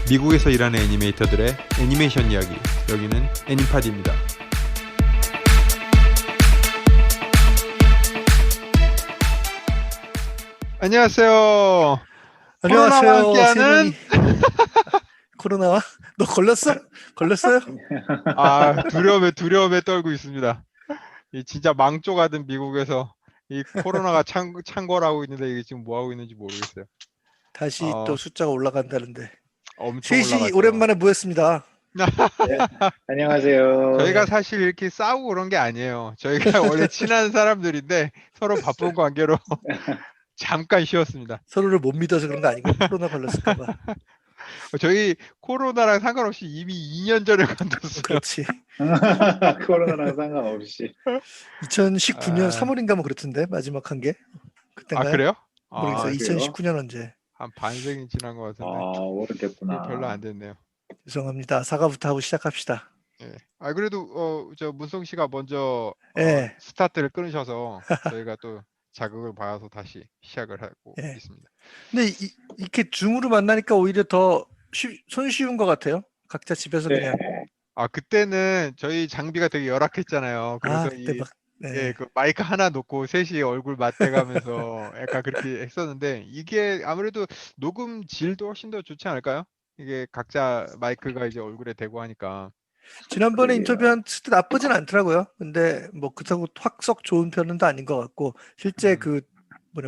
미국에서 일하는 애니메이터들의 애니메이션 이야기, 여기는 애니파디입니다. 안녕하세요. 코로나와 안녕하세요. 함께하는 코로나와? 너 걸렸어? 걸렸어요? 두려움에 떨고 있습니다. 이 진짜 망조가든 미국에서 이 코로나가 창궐하고 있는데 이게 지금 뭐 하고 있는지 모르겠어요. 다시 또 숫자가 올라간다는데. 엄청 셋이 올라갔죠. 오랜만에 모였습니다. 네, 안녕하세요. 저희가 네. 사실 이렇게 싸우고 그런 게 아니에요. 저희가 원래 친한 사람들인데 서로 바쁜 관계로 잠깐 쉬었습니다. 서로를 못 믿어서 그런 거 아니고 코로나 걸렸을까 봐. 저희 코로나랑 상관없이 이미 2년 전에 관뒀어요. 그렇지. 코로나랑 상관없이. 2019년 3월인가 뭐 그렇던데 마지막 한 게. 그때인가요? 그래요? 모르겠어요. 그래요? 2019년 언제. 한 반생이 지난 것 같은데 오래됐구나. 별로 안 됐네요. 죄송합니다. 사과부터 하고 시작합니다. 예. 그래도 저 문성 씨가 먼저 예. 스타트를 끊으셔서 저희가 또 자극을 받아서 다시 시작을 하고 예. 있습니다. 근데 이렇게 줌으로 만나니까 오히려 더 손쉬운 것 같아요. 각자 집에서 네. 그냥. 그때는 저희 장비가 되게 열악했잖아요. 그래서 그때 막. 네. 그 마이크 하나 놓고 셋이 얼굴 맞대가면서 약간 그렇게 했었는데 이게 아무래도 녹음 질도 훨씬 더 좋지 않을까요? 이게 각자 마이크가 이제 얼굴에 대고 하니까. 지난번에 그러게요. 인터뷰한 때 나쁘진 않더라고요. 근데 뭐 그렇다고 확 썩 좋은 편은 또 아닌 것 같고 실제 그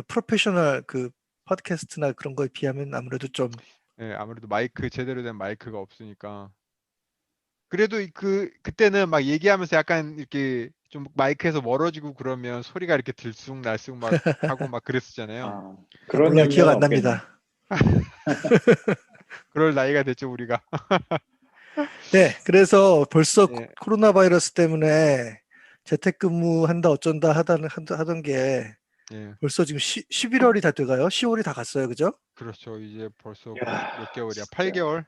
프로페셔널 그 팟캐스트나 그런 거에 비하면 아무래도 좀 아무래도 제대로 된 마이크가 없으니까. 그래도 그때는 막 얘기하면서 약간 이렇게 좀 마이크에서 멀어지고 그러면 소리가 이렇게 들쑥날쑥 막 하고 막 그랬었잖아요. 그런 몰라요. 기억 안 염려는 납니다. 그럴 나이가 됐죠, 우리가. 네, 그래서 벌써 예. 코로나 바이러스 때문에 재택근무한다 어쩐다 하던 게 예. 벌써 지금 11월이 다 돼가요. 10월이 다 갔어요, 그죠? 그렇죠. 이제 벌써 야, 몇 개월이야? 진짜. 8개월?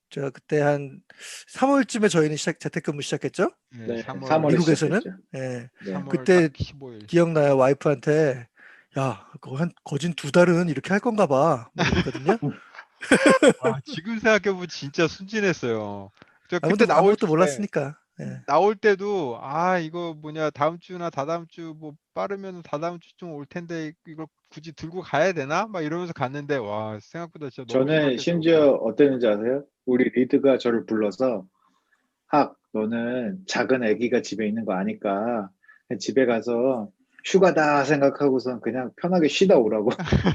제가 그때 한 3월쯤에 저희는 재택근무 시작했죠? 네, 3월 3월에 미국에서는? 시작했죠. 예. 네. 3월 그때 15일. 기억나요. 와이프한테 야, 그거 한 거진 2달은 이렇게 할 건가 봐. 뭐 그랬거든요. 지금 생각해보면 진짜 순진했어요. 저 그때 아무도 나올 아무것도 때 몰랐으니까. 예. 나올 때도 이거 뭐냐 다음 주나 다다음 주 뭐 빠르면 다다음 주쯤 올 텐데 이걸 굳이 들고 가야 되나? 막 이러면서 갔는데 와 생각보다 진짜 너무 저는 심각해서 심지어 어땠는지 아세요? 우리 리드가 저를 불러서 너는 작은 아기가 집에 있는 거 아니까 집에 가서 휴가다 생각하고선 그냥 편하게 쉬다 오라고.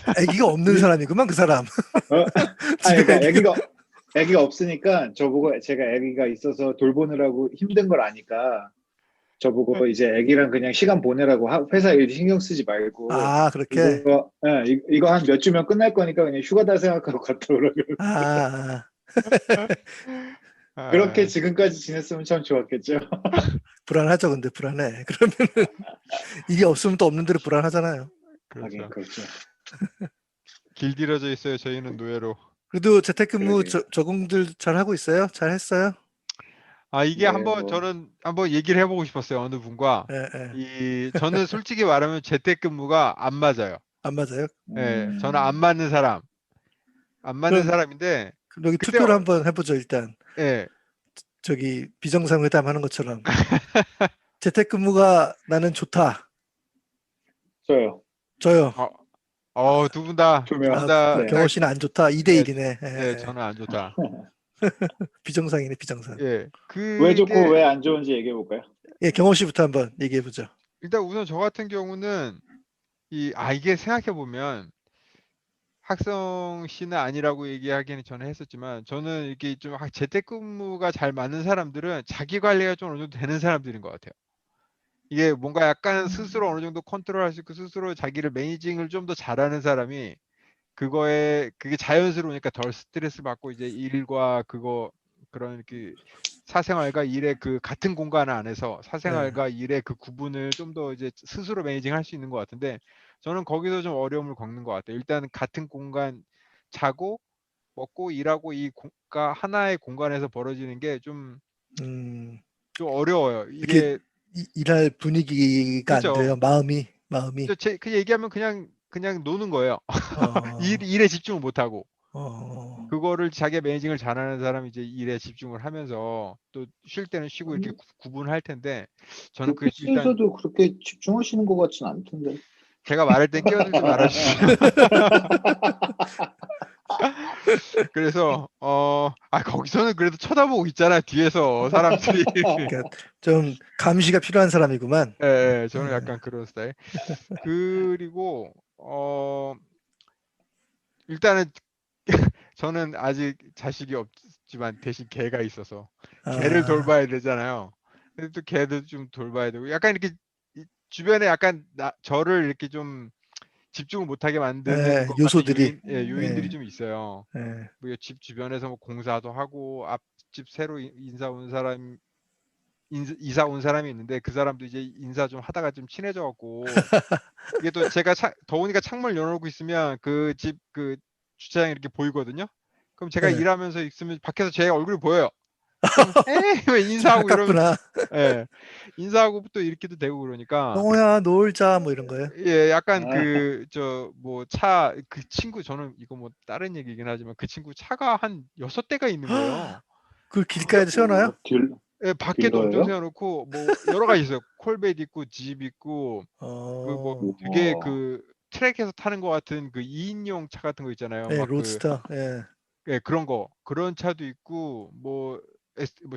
아기가 없는 사람이구만 그 사람. 집에 그러니까 아기가 없으니까 저보고 제가 아기가 있어서 돌보느라고 힘든 걸 아니까 저보고 이제 아기랑 그냥 시간 보내라고 회사 일 신경 쓰지 말고 그렇게. 이거 한 몇 주면 끝날 거니까 그냥 휴가다 생각하고 갔다 오라고. 그렇게 지금까지 지냈으면 참 좋았겠죠. 불안하죠. 근데 불안해. 그러면은 이게 없으면 또 없는 대로 불안하잖아요. 그렇죠. 그렇죠. 길들여져 있어요. 저희는 노예로. 그래도 재택근무 그러게요. 적응들 잘 하고 있어요? 잘 했어요? 이게 네, 저는 한번 얘기를 해보고 싶었어요. 어느 분과. 저는 솔직히 말하면 재택근무가 안 맞아요. 안 맞아요? 저는 안 맞는 사람. 안 맞는 그럼 사람인데 여기 그때 투표를 한번 해보죠. 일단 예. 저기 비정상회담 하는 것처럼 재택근무가 나는 좋다. 저요. 두 분 다. 네. 경호 씨는 안 좋다. 2대1이네. 네, 저는 안 좋다. 비정상이네, 비정상. 예. 왜 좋고 왜 안 좋은지 얘기해 볼까요? 예, 경호 씨부터 한번 얘기해 보죠. 일단 우선 저 같은 경우는 이게 생각해 보면 학성 씨는 아니라고 얘기하기는 전에 했었지만 저는 이게 좀 재택근무가 잘 맞는 사람들은 자기 관리가 좀 어느 정도 되는 사람들인 것 같아요. 이게 뭔가 약간 스스로 어느 정도 컨트롤할 수 있고 스스로 자기를 매니징을 좀 더 잘하는 사람이 그게 자연스러우니까 덜 스트레스 받고 이제 일과 그런 이렇게 사생활과 일의 그 같은 공간 안에서 사생활과 일의 그 구분을 좀 더 이제 스스로 매니징 할 수 있는 것 같은데 저는 거기서 좀 어려움을 겪는 것 같아요. 일단 같은 공간 자고 먹고 일하고 하나의 공간에서 벌어지는 게 좀 어려워요. 이렇게 이게 일할 분위기가 안 돼요. 그죠? 마음이. 그 얘기하면 그냥 노는 거예요. 어, 일에 집중을 못 하고. 그거를 자기가 매니징을 잘하는 사람이 이제 일에 집중을 하면서 또 쉴 때는 쉬고 이렇게 구분할 텐데 저는 그 일단 큐피스에서도 그렇게 집중하시는 것 같진 않던데. 제가 말할 땐 끼어들지 말아주시죠. 그래서 거기서는 그래도 쳐다보고 있잖아 뒤에서 사람들이. 그러니까 좀 감시가 필요한 사람이구만. 예, 예, 저는 예. 약간 그런 스타일. 그리고 일단은 저는 아직 자식이 없지만 대신 개가 있어서 개를 아, 돌봐야 되잖아요. 근데 또 개도 좀 돌봐야 되고 약간 이렇게 주변에 약간 저를 이렇게 좀 집중을 못하게 만드는 것 같은 요소들이. 요인들이 예, 좀 있어요. 예. 뭐 집 주변에서 뭐 공사도 하고 앞집 새로 이사 온 사람이 있는데 그 사람도 이제 인사 좀 하다가 좀 친해져 갖고 이게 또 제가 더우니까 창문을 열어놓고 있으면 그 집 그 주차장이 이렇게 보이거든요. 그럼 제가 예. 일하면서 있으면 밖에서 제 얼굴이 보여요. 그럼 왜 좀 인사하고 이러면 가깝구나. 예. 인사하고 또 이렇게도 되고 그러니까 영호야, 놀자 뭐 이런 거예요. 예, 약간 아, 뭐 그 친구 저는 이거 뭐 다른 얘기긴 하지만 그 친구 차가 한 6대가 있는 거예요. 그걸 길가에 세워놔요? 예, 밖에도 엄청 딜러예요? 세워놓고 뭐 여러 가지 있어요. 콜벳 있고 집 있고 그 뭐 어, 되게 우와. 그 트랙에서 타는 것 같은 그 2인용 차 같은 거 있잖아요. 예, 막 로드스터. 예. 예, 그런 차도 있고 뭐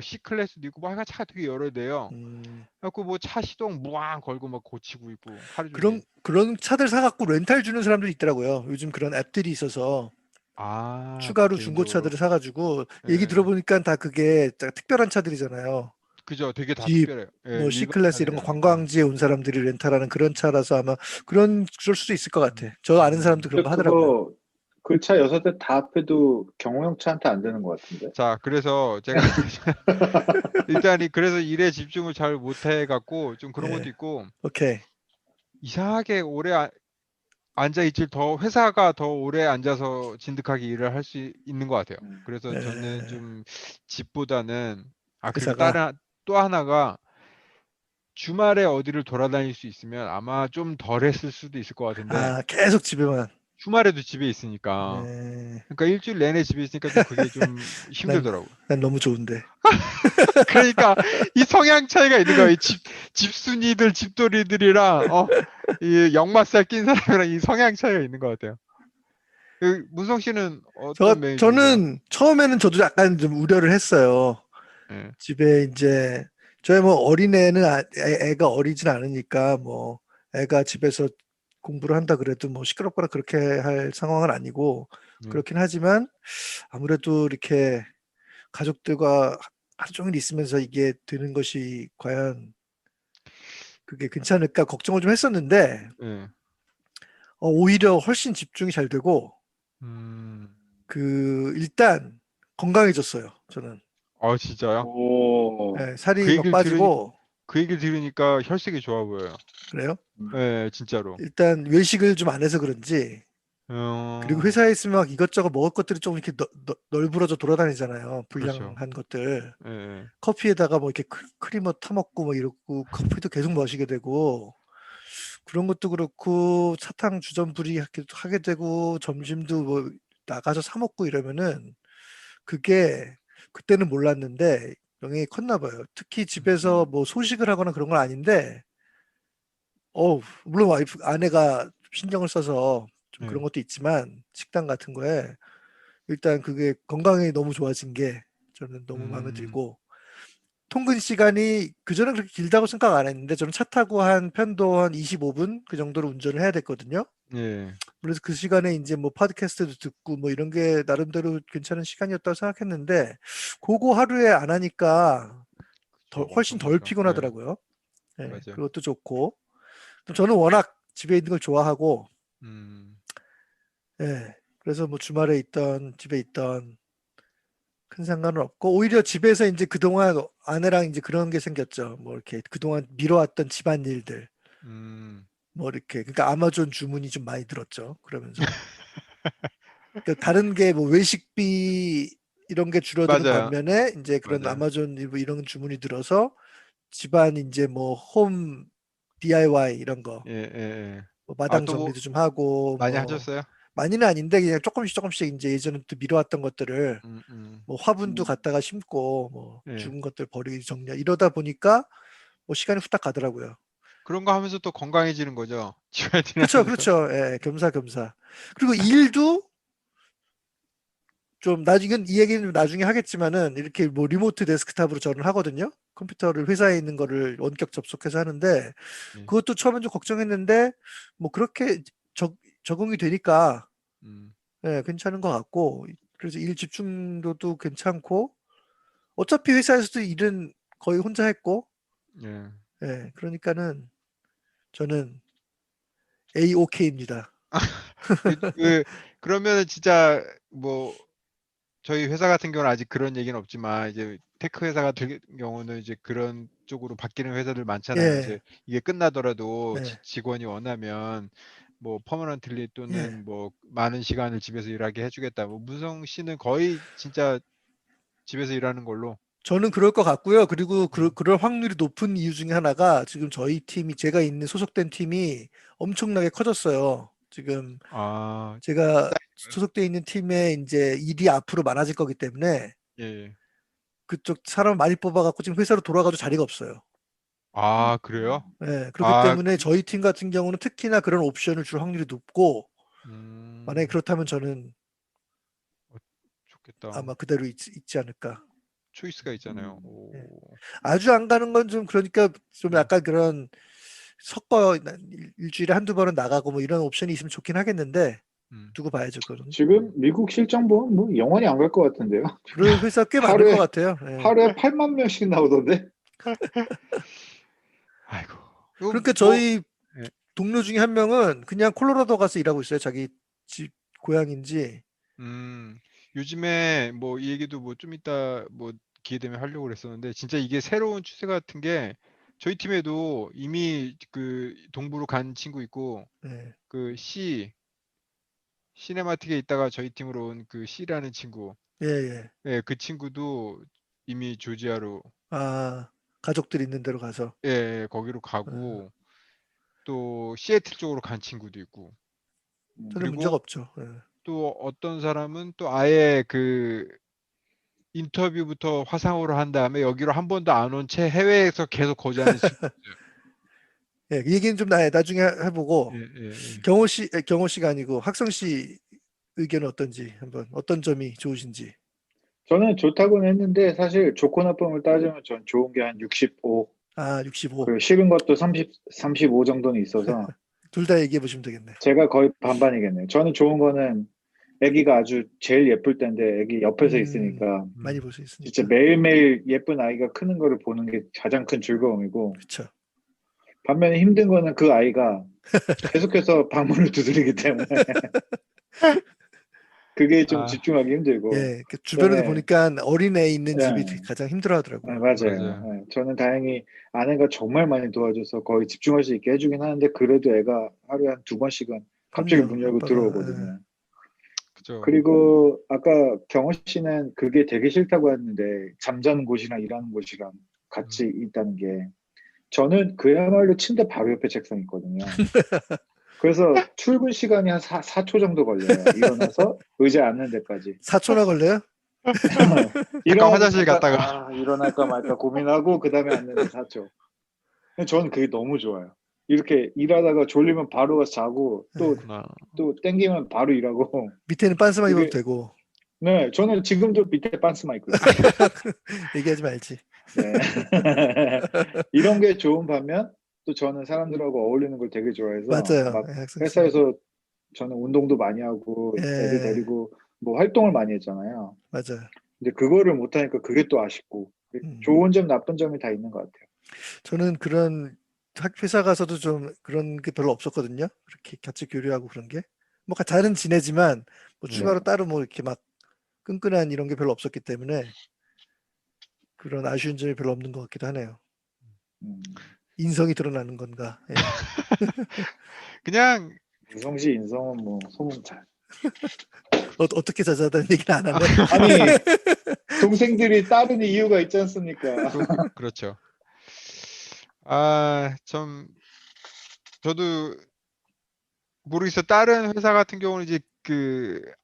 C 클래스도 있고 뭐 하여간 차가 되게 여러 대요. 음, 그래갖고 뭐 차 시동 무앙 걸고 막 고치고 있고 하루 종일. 그런 차들 사갖고 렌탈 주는 사람들이 있더라고요. 요즘 그런 앱들이 있어서 그 추가로 개인적으로. 중고차들을 사가지고 얘기 예, 들어보니까 다 그게 특별한 차들이잖아요. 그죠. 되게 다 집, 특별해요. 예, 뭐 일반 C클래스 이런 차들이 거 아니고. 관광지에 온 사람들이 렌탈하는 그런 차라서 아마 그럴 수도 있을 것 같아. 저 아는 사람도 그런 근데 거 하더라고요. 그 차 6대 다 합해도 경호용 차한테 안 되는 것 같은데. 자, 그래서 제가 일단이 그래서 일에 집중을 잘 못해 갖고 좀 그런 것도 예, 있고 오케이. 이상하게 오래 앉아 있질 더 회사가 더 오래 앉아서 진득하게 일을 할 수 있는 것 같아요. 음. 그래서 저는 예, 좀 집보다는 그리고 회사가. 또 하나가 주말에 어디를 돌아다닐 수 있으면 아마 좀 덜 했을 수도 있을 것 같은데 아, 계속 집에만. 주말에도 집에 있으니까 예, 그러니까 일주일 내내 집에 있으니까 좀 그게 좀 난, 힘들더라고요. 난 너무 좋은데. 그러니까 이 성향 차이가 있는 거예요. 이 집순이들, 집돌이들이랑 이 역마살 낀 사람이랑 이 성향 차이가 있는 것 같아요. 문성 씨는 어떤 매니징이세요? 저는 처음에는 저도 약간 좀 우려를 했어요. 예. 집에 이제 저희 뭐 어린애는 애가 어리진 않으니까 뭐 애가 집에서 공부를 한다 그래도 뭐 시끄럽거나 그렇게 할 상황은 아니고 예. 그렇긴 하지만 아무래도 이렇게 가족들과 하루 종일 있으면서 이게 되는 것이 과연 그게 괜찮을까 걱정을 좀 했었는데 예. 오히려 훨씬 집중이 잘 되고 음. 일단 건강해졌어요. 저는. 진짜요? 오. 그 살이 막 얘기를 들으니 빠지고 그 얘기를 들으니까 혈색이 좋아 보여요. 그래요. 예, 진짜로. 일단 외식을 좀 안 해서 그런지 그리고 어, 회사에 있으면 막 이것저것 먹을 것들이 좀 이렇게 널브러져 돌아다니잖아요. 그렇죠. 불량한 것들. 예, 예. 커피에다가 뭐 이렇게 크리머 타먹고 뭐 이러고 커피도 계속 마시게 되고 그런 것도 그렇고 사탕 주전부리 하게 되고 점심도 뭐 나가서 사 먹고 이러면은 그게 그때는 몰랐는데 영향이 컸나 봐요. 특히 집에서 음. 뭐 소식을 하거나 그런 건 아닌데 물론 아내가 신경을 써서 좀 그런 예. 것도 있지만 식단 같은 거에 일단 그게 건강에 너무 좋아진 게 저는 너무 마음에 음, 들고 통근 시간이 그전에 그렇게 길다고 생각 안 했는데 저는 차 타고 한 편도 한 25분 그 정도로 운전을 해야 됐거든요. 예. 그래서 그 시간에 이제 뭐 팟캐스트도 듣고 뭐 이런 게 나름대로 괜찮은 시간이었다고 생각했는데 그거 하루에 안 하니까 훨씬 덜 그렇죠. 예, 피곤하더라고요. 예, 맞아요. 그것도 좋고 또 저는 워낙 집에 있는 걸 좋아하고 음, 예, 그래서 뭐 주말에 있던 집에 있던 큰 상관은 없고 오히려 집에서 이제 그동안 아내랑 이제 그런 게 생겼죠. 뭐 이렇게 그동안 미뤄왔던 집안일들 음, 뭐 이렇게 그러니까 아마존 주문이 좀 많이 들었죠. 그러면서 그러니까 다른 게 뭐 외식비 이런 게 줄어드는 맞아요. 반면에 이제 그런 맞아요. 아마존 뭐 이런 주문이 들어서 집안 이제 뭐 홈 DIY 이런 거 예, 예, 예. 뭐 마당 또 뭐 정리도 좀 하고 많이 뭐 하셨어요? 많이는 아닌데 그냥 조금씩 이제 예전부터 미뤄왔던 것들을 뭐 화분도 음. 갖다가 심고 뭐 예. 죽은 것들 버리기 정리 이러다 보니까 뭐 시간이 후딱 가더라고요. 그런 거 하면서 또 건강해지는 거죠. 그렇죠, 지하진하면서. 그렇죠. 예, 겸사겸사. 그리고 일도 좀 나중에 이 얘기는 나중에 하겠지만은 이렇게 뭐 리모트 데스크탑으로 저는 하거든요. 컴퓨터를 회사에 있는 거를 원격 접속해서 하는데 예. 그것도 처음엔 좀 걱정했는데 뭐 그렇게 적응이 되니까 음. 예, 괜찮은 것 같고 그래서 일 집중도도 괜찮고 어차피 회사에서도 일은 거의 혼자 했고 예. 예, 그러니까는 저는 AOK입니다. 그러면은 진짜 뭐 저희 회사 같은 경우는 아직 그런 얘기는 없지만 이제 테크 회사 같은 경우는 이제 그런 쪽으로 바뀌는 회사들 많잖아요. 예, 이제 이게 끝나더라도 예, 직원이 원하면 뭐 퍼머넌트리 예. 또는 뭐 많은 시간을 집에서 일하게 해주겠다. 뭐 문성 씨는 거의 진짜 집에서 일하는 걸로. 저는 그럴 것 같고요. 그리고 음. 그럴 확률이 높은 이유 중에 하나가 지금 저희 팀이 제가 있는 소속된 팀이 엄청나게 커졌어요. 지금 아, 제가 사이즈가요? 소속돼 있는 팀에 이제 일이 앞으로 많아질 거기 때문에 예. 예. 그쪽 사람 많이 뽑아갖고 지금 회사로 돌아가도 자리가 없어요. 아, 그래요? 예, 그렇기 아, 때문에 저희 팀 같은 경우는 특히나 그런 옵션을 줄 확률이 높고 만약에 음, 그렇다면 저는 좋겠다. 아마 그대로 있지 않을까. 초이스가 있잖아요. 음. 예. 오, 아주 안 가는 건 좀 그러니까 좀 음, 약간 그런 섞어 일주일에 한두 번은 나가고 뭐 이런 옵션이 있으면 좋긴 하겠는데 음. 두고 봐야죠 그거는. 지금 미국 실정 보면 뭐 영원히 안 갈 것 같은데요. 그럴 회사 꽤 많을 것 하루에 같아요. 예. 하루에 8만 명씩 나오던데. 아이고. 이거 그러니까 뭐, 저희 예. 동료 중에 한 명은 그냥 콜로라도 가서 일하고 있어요. 자기 집 고향인지. 음, 요즘에 뭐 이 얘기도 뭐 좀 이따 뭐 기회 되면 하려고 그랬었는데 진짜 이게 새로운 추세 같은 게 저희 팀에도 이미 그 동부로 간 친구 있고 예. 그 시네마틱에 있다가 저희 팀으로 온 그 C라는 친구, 예, 예. 예, 그 친구도 이미 조지아로, 아, 가족들 있는 데로 가서. 예, 예, 거기로 어, 가고 또 시애틀 쪽으로 간 친구도 있고, 저는 문제가 그리고 없죠. 예. 또 어떤 사람은 또 아예 그 인터뷰부터 화상으로 한 다음에 여기로 한 번도 안 온 채 해외에서 계속 거주하는 친구 있어요. 예, 그 얘기는 좀 나중에 해보고 예, 예, 예. 경호 씨가 아니고 학성 씨 의견은 어떤지 한번 어떤 점이 좋으신지. 저는 좋다고는 했는데 사실 좋고 나쁨을 따지면 전 좋은 게 한 65, 아, 65. 그리고 싫은 것도 35 정도는 있어서 둘 다 얘기해 보시면 되겠네. 제가 거의 반반이겠네요. 저는 좋은 거는 아기가 아주 제일 예쁠 때인데 아기 옆에서 있으니까 많이 음, 볼 수 진짜 있으니까. 매일매일 예쁜 아이가 크는 거를 보는 게 가장 큰 즐거움이고, 그렇죠. 반면에 힘든 거는 그 아이가 계속해서 방문을 두드리기 때문에 그게 좀 아, 집중하기 힘들고, 예, 그 주변에도 그다음에 보니까 어린애 있는 집이 예, 가장 힘들어 하더라고요. 맞아요. 맞아요. 예, 저는 다행히 아내가 정말 많이 도와줘서 거의 집중할 수 있게 해주긴 하는데 그래도 애가 하루에 한 두 번씩은 갑자기 그럼요. 문 열고 아빠가 들어오거든요. 그죠. 그리고 아까 경호 씨는 그게 되게 싫다고 했는데 잠자는 곳이랑 일하는 곳이랑 음, 같이 있다는 게, 저는 그야말로 침대 바로 옆에 책상이 있거든요. 그래서 출근 시간이 한 4초 정도 걸려요. 일어나서 의자에 앉는 데까지. 4초나 걸려요? 잠깐 일어나서 화장실 잠깐 갔다가 일어날까 말까 고민하고 그 다음에 앉는데 4초. 근데 저는 그게 너무 좋아요. 이렇게 일하다가 졸리면 바로 가서 자고 또 예. 나 땡기면 바로 일하고. 밑에는 빤스만 입어도 그게, 되고 네, 저는 지금도 밑에 빤스만 입고 있어요. 얘기하지 말지. 네. 이런 게 좋은 반면 또 저는 사람들하고 어울리는 걸 되게 좋아해서 맞아요. 막 예, 학생 씨. 회사에서 저는 운동도 많이 하고 애들 예, 데리고 뭐 활동을 많이 했잖아요. 맞아요. 근데 그거를 못하니까 그게 또 아쉽고, 음. 좋은 점 나쁜 점이 다 있는 것 같아요. 저는 그런 회사 가서도 좀 그런 게 별로 없었거든요. 그렇게 같이 교류하고 그런 게. 뭐 잘은 지내지만 뭐 음, 추가로 네. 따로 뭐 이렇게 막 끈끈한 이런 게 별로 없었기 때문에 그런 아쉬운 점이 별로 없는 것 같기도 하네요. 음. 인성이 드러나는 건가? 예. 그냥 유성씨 인성은 뭐 소문잘. 어떻게 자자다는 얘기는 안 하네. 아니, 동생들이 따르는 이유가 있지 않습니까? 또 그렇죠. 아, 좀 저도 모르겠어요. 다른 회사 같은 경우는 이제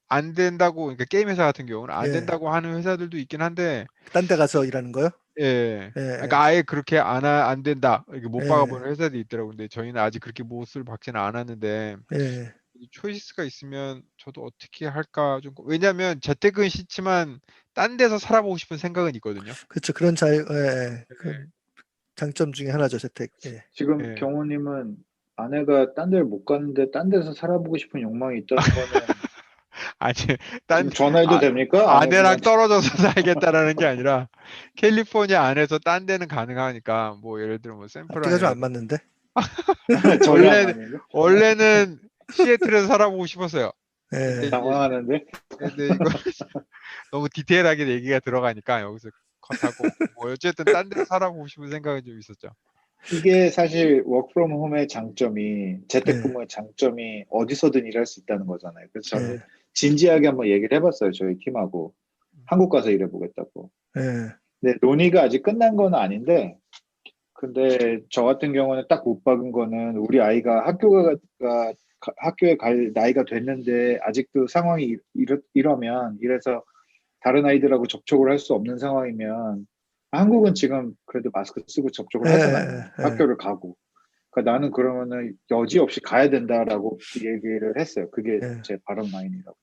안 된다고, 그러니까 게임 회사 같은 경우는 안 예. 된다고 하는 회사들도 있긴 한데, 딴 데 가서 일하는 거요? 예. 예, 그러니까 아예 그렇게 안 된다. 이렇게 못 예, 박아보는 회사도 있더라고요. 근데 저희는 아직 그렇게 못을 박지는 않았는데, 예. 이 초이스가 있으면 저도 어떻게 할까 좀, 왜냐면 재택은 싫지만 딴 데서 살아보고 싶은 생각은 있거든요. 그렇죠. 그런 자유, 예, 예. 예, 그런 장점 중에 하나죠, 재택. 예. 지금 예. 경호님은 아내가 딴 데를 못 갔는데 딴 데서 살아보고 싶은 욕망이 있다는 거는 아니, 딴, 지금 전화해도 아, 됩니까? 아내랑 아내분한테. 떨어져서 살겠다라는 게 아니라, 캘리포니아 안에서 딴 데는 가능하니까, 뭐, 예를 들어, 뭐, 앞뒤가 좀 안 샌프란이라든지. 맞는데? 전혀 안 원래, 맞는데? 원래는 시애틀에서 살아보고 싶었어요. 근데 예. 이제, 당황하는데? 근데 이거 너무 디테일하게 얘기가 들어가니까 여기서 컷하고, 뭐, 어쨌든 딴 데서 살아보고 싶은 생각은 좀 있었죠. 이게 사실 워크 프롬 홈의 장점이 예. 재택근무의 장점이 어디서든 일할 수 있다는 거잖아요. 그래서 저는 예. 진지하게 한번 얘기를 해봤어요. 저희 팀하고. 한국 가서 일해보겠다고. 예. 근데 논의가 아직 끝난 건 아닌데 근데 저 같은 경우는 딱 못 박은 거는 우리 아이가 학교에 갈 나이가 됐는데 아직도 상황이 이러면 이래서 다른 아이들하고 접촉을 할 수 없는 상황이면 한국은 지금 그래도 마스크 쓰고 접촉을 예. 하잖아요. 예. 학교를 가고. 그러니까 나는 그러면은 여지없이 가야 된다라고 얘기를 했어요. 그게 예. 제 발언 라인이라고.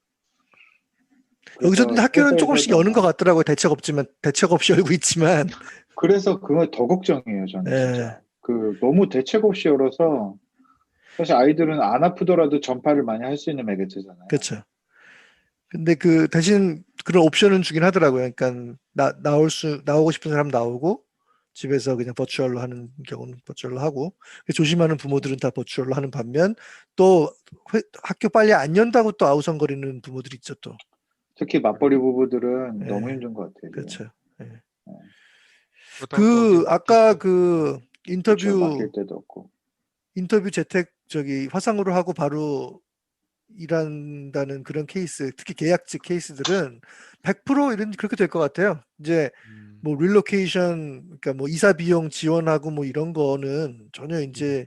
여기서도 그래서 학교는 회사에서 조금씩 여는 것 같더라고요. 대책 없지만, 대책 없이 열고 있지만. 그래서 그거 더 걱정이에요. 저는 예. 진짜. 너무 대책 없이 열어서 사실 아이들은 안 아프더라도 전파를 많이 할 수 있는 매개체잖아요. 그렇죠. 근데 대신 그런 옵션은 주긴 하더라고요. 그러니까 나오고 싶은 사람 나오고 집에서 그냥 버추얼로 하는 경우는 버추얼로 하고 조심하는 부모들은 다 버추얼로 하는 반면 또 학교 빨리 안 연다고 또 아우성거리는 부모들이 있죠 또. 특히 맞벌이 부부들은 예. 너무 힘든 것 같아요. 지금. 그렇죠. 예. 그렇다고 또 어디 맡길 아까 수도 없고. 그렇죠. 맡길 때도 없고. 인터뷰 재택 화상으로 하고 바로 일한다는 그런 케이스, 특히 계약직 케이스들은 100% 이런 그렇게 될 것 같아요. 이제 뭐 릴로케이션, 그러니까 뭐 이사 비용 지원하고 뭐 이런 거는 전혀 이제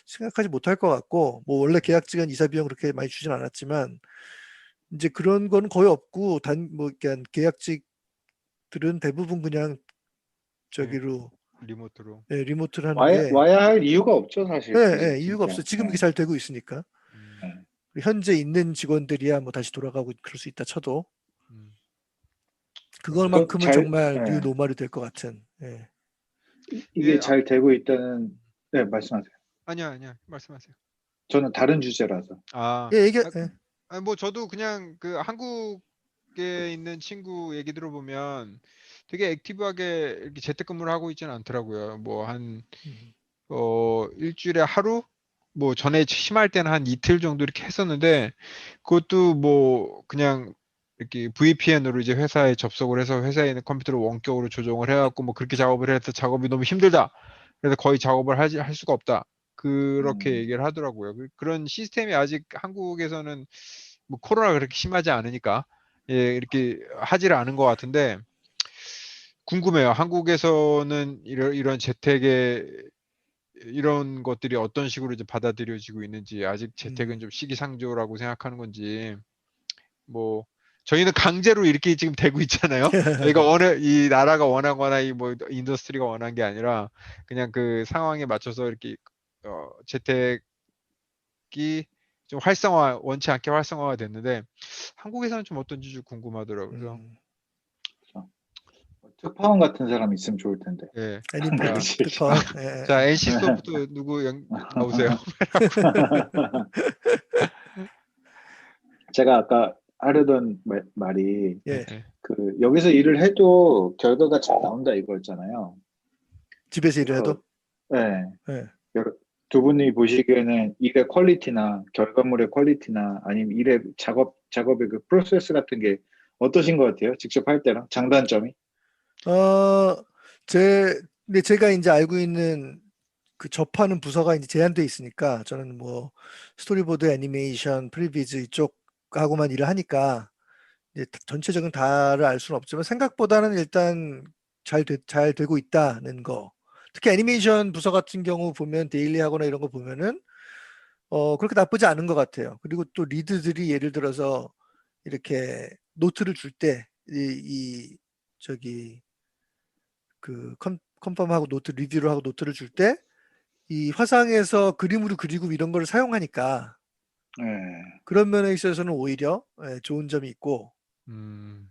생각하지 못할 것 같고, 뭐 원래 계약직은 이사 비용 그렇게 많이 주진 않았지만 이제 그런 거는 거의 없고 뭐 그러니까 계약직들은 대부분 그냥 저기로 리모트로. 리모트를 하는 게 와야 할 이유가 없죠, 사실. 굳이, 이유가 진짜. 없어. 지금 이게 잘 되고 있으니까. 네. 현재 있는 직원들이야 뭐 다시 돌아가고 그럴 수 있다 쳐도 음. 그걸만큼은 정말 뉴 예. 노멀이 될 것 같은. 예. 이게 예, 잘 되고 있다는, 네, 말씀하세요. 아니야, 말씀하세요. 저는 다른 주제라서. 아, 이게 뭐 저도 그냥 한국에 있는 친구 얘기 들어보면 되게 액티브하게 이렇게 재택근무를 하고 있지는 않더라고요. 뭐 일주일에 하루? 뭐 전에 심할 때는 한 이틀 정도 이렇게 했었는데, 그것도 뭐 그냥 이렇게 VPN으로 이제 회사에 접속을 해서 회사에 있는 컴퓨터를 원격으로 조정을 해갖고 뭐 그렇게 작업을 해서 작업이 너무 힘들다. 그래서 거의 작업을 할 수가 없다. 그렇게 음, 얘기를 하더라고요. 그런 시스템이 아직 한국에서는 뭐 코로나가 그렇게 심하지 않으니까 이렇게 하지를 않은 것 같은데, 궁금해요. 한국에서는 이런 재택의 이런 것들이 어떤 식으로 이제 받아들여지고 있는지, 아직 재택은 좀 시기상조라고 생각하는 건지, 뭐 저희는 강제로 이렇게 지금 되고 있잖아요. 저희가 이 나라가 원하거나 이 뭐 인더스트리가 원한 게 아니라 그냥 그 상황에 맞춰서 이렇게 재택이 좀 원치 않게 활성화가 됐는데, 한국에서는 좀 어떤지 좀 궁금하더라고요. 그래서 그렇죠. 특파원 같은 사람 있으면 좋을 텐데. 예. 애니팡 그렇지. 특파원. 자, NC 소프트 누구 나오세요? 제가 아까 하려던 말이, 예. 예. 여기서 일을 해도 결과가 잘 나온다 이거였잖아요. 집에서 일해도. 네. 예. 두 분이 보시기에는 일의 퀄리티나 결과물의 퀄리티나 아니면 일의 작업의 그 프로세스 같은 게 어떠신 것 같아요? 직접 할 때랑 장단점이? 근데 제가 이제 알고 있는 접하는 부서가 이제 제한돼 있으니까 저는 뭐 스토리보드, 애니메이션, 프리비즈 이쪽하고만 일을 하니까 이제 전체적인 다를 알 수는 없지만 생각보다는 일단 잘 되고 있다는 거. 특히 애니메이션 부서 같은 경우 보면 데일리 하거나 이런 거 보면은 그렇게 나쁘지 않은 것 같아요. 그리고 또 리드들이 예를 들어서 이렇게 노트를 줄 때, 저기, 컨펌하고 노트, 리뷰를 하고 노트를 줄 때, 이 화상에서 그림으로 그리고 이런 거를 사용하니까, 예. 그런 면에 있어서는 오히려 좋은 점이 있고, 음,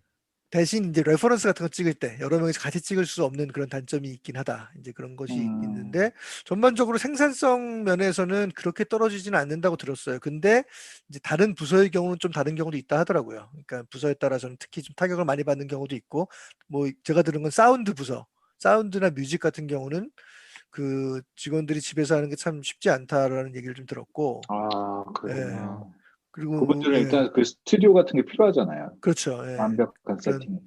대신 이제 레퍼런스 같은 거 찍을 때 여러 명이서 같이 찍을 수 없는 그런 단점이 있긴 하다. 이제 그런 것이 있는데 전반적으로 생산성 면에서는 그렇게 떨어지지는 않는다고 들었어요. 근데 이제 다른 부서의 경우는 좀 다른 경우도 있다 하더라고요. 그러니까 부서에 따라서는 특히 좀 타격을 많이 받는 경우도 있고, 뭐 제가 들은 건 사운드 부서, 사운드나 뮤직 같은 경우는 그 직원들이 집에서 하는 게 참 쉽지 않다라는 얘기를 좀 들었고, 아, 예. 아, 그러군요. 그리고 그분들은 일단 그 스튜디오 같은 게 필요하잖아요. 그렇죠. 예. 완벽한 그런 세팅.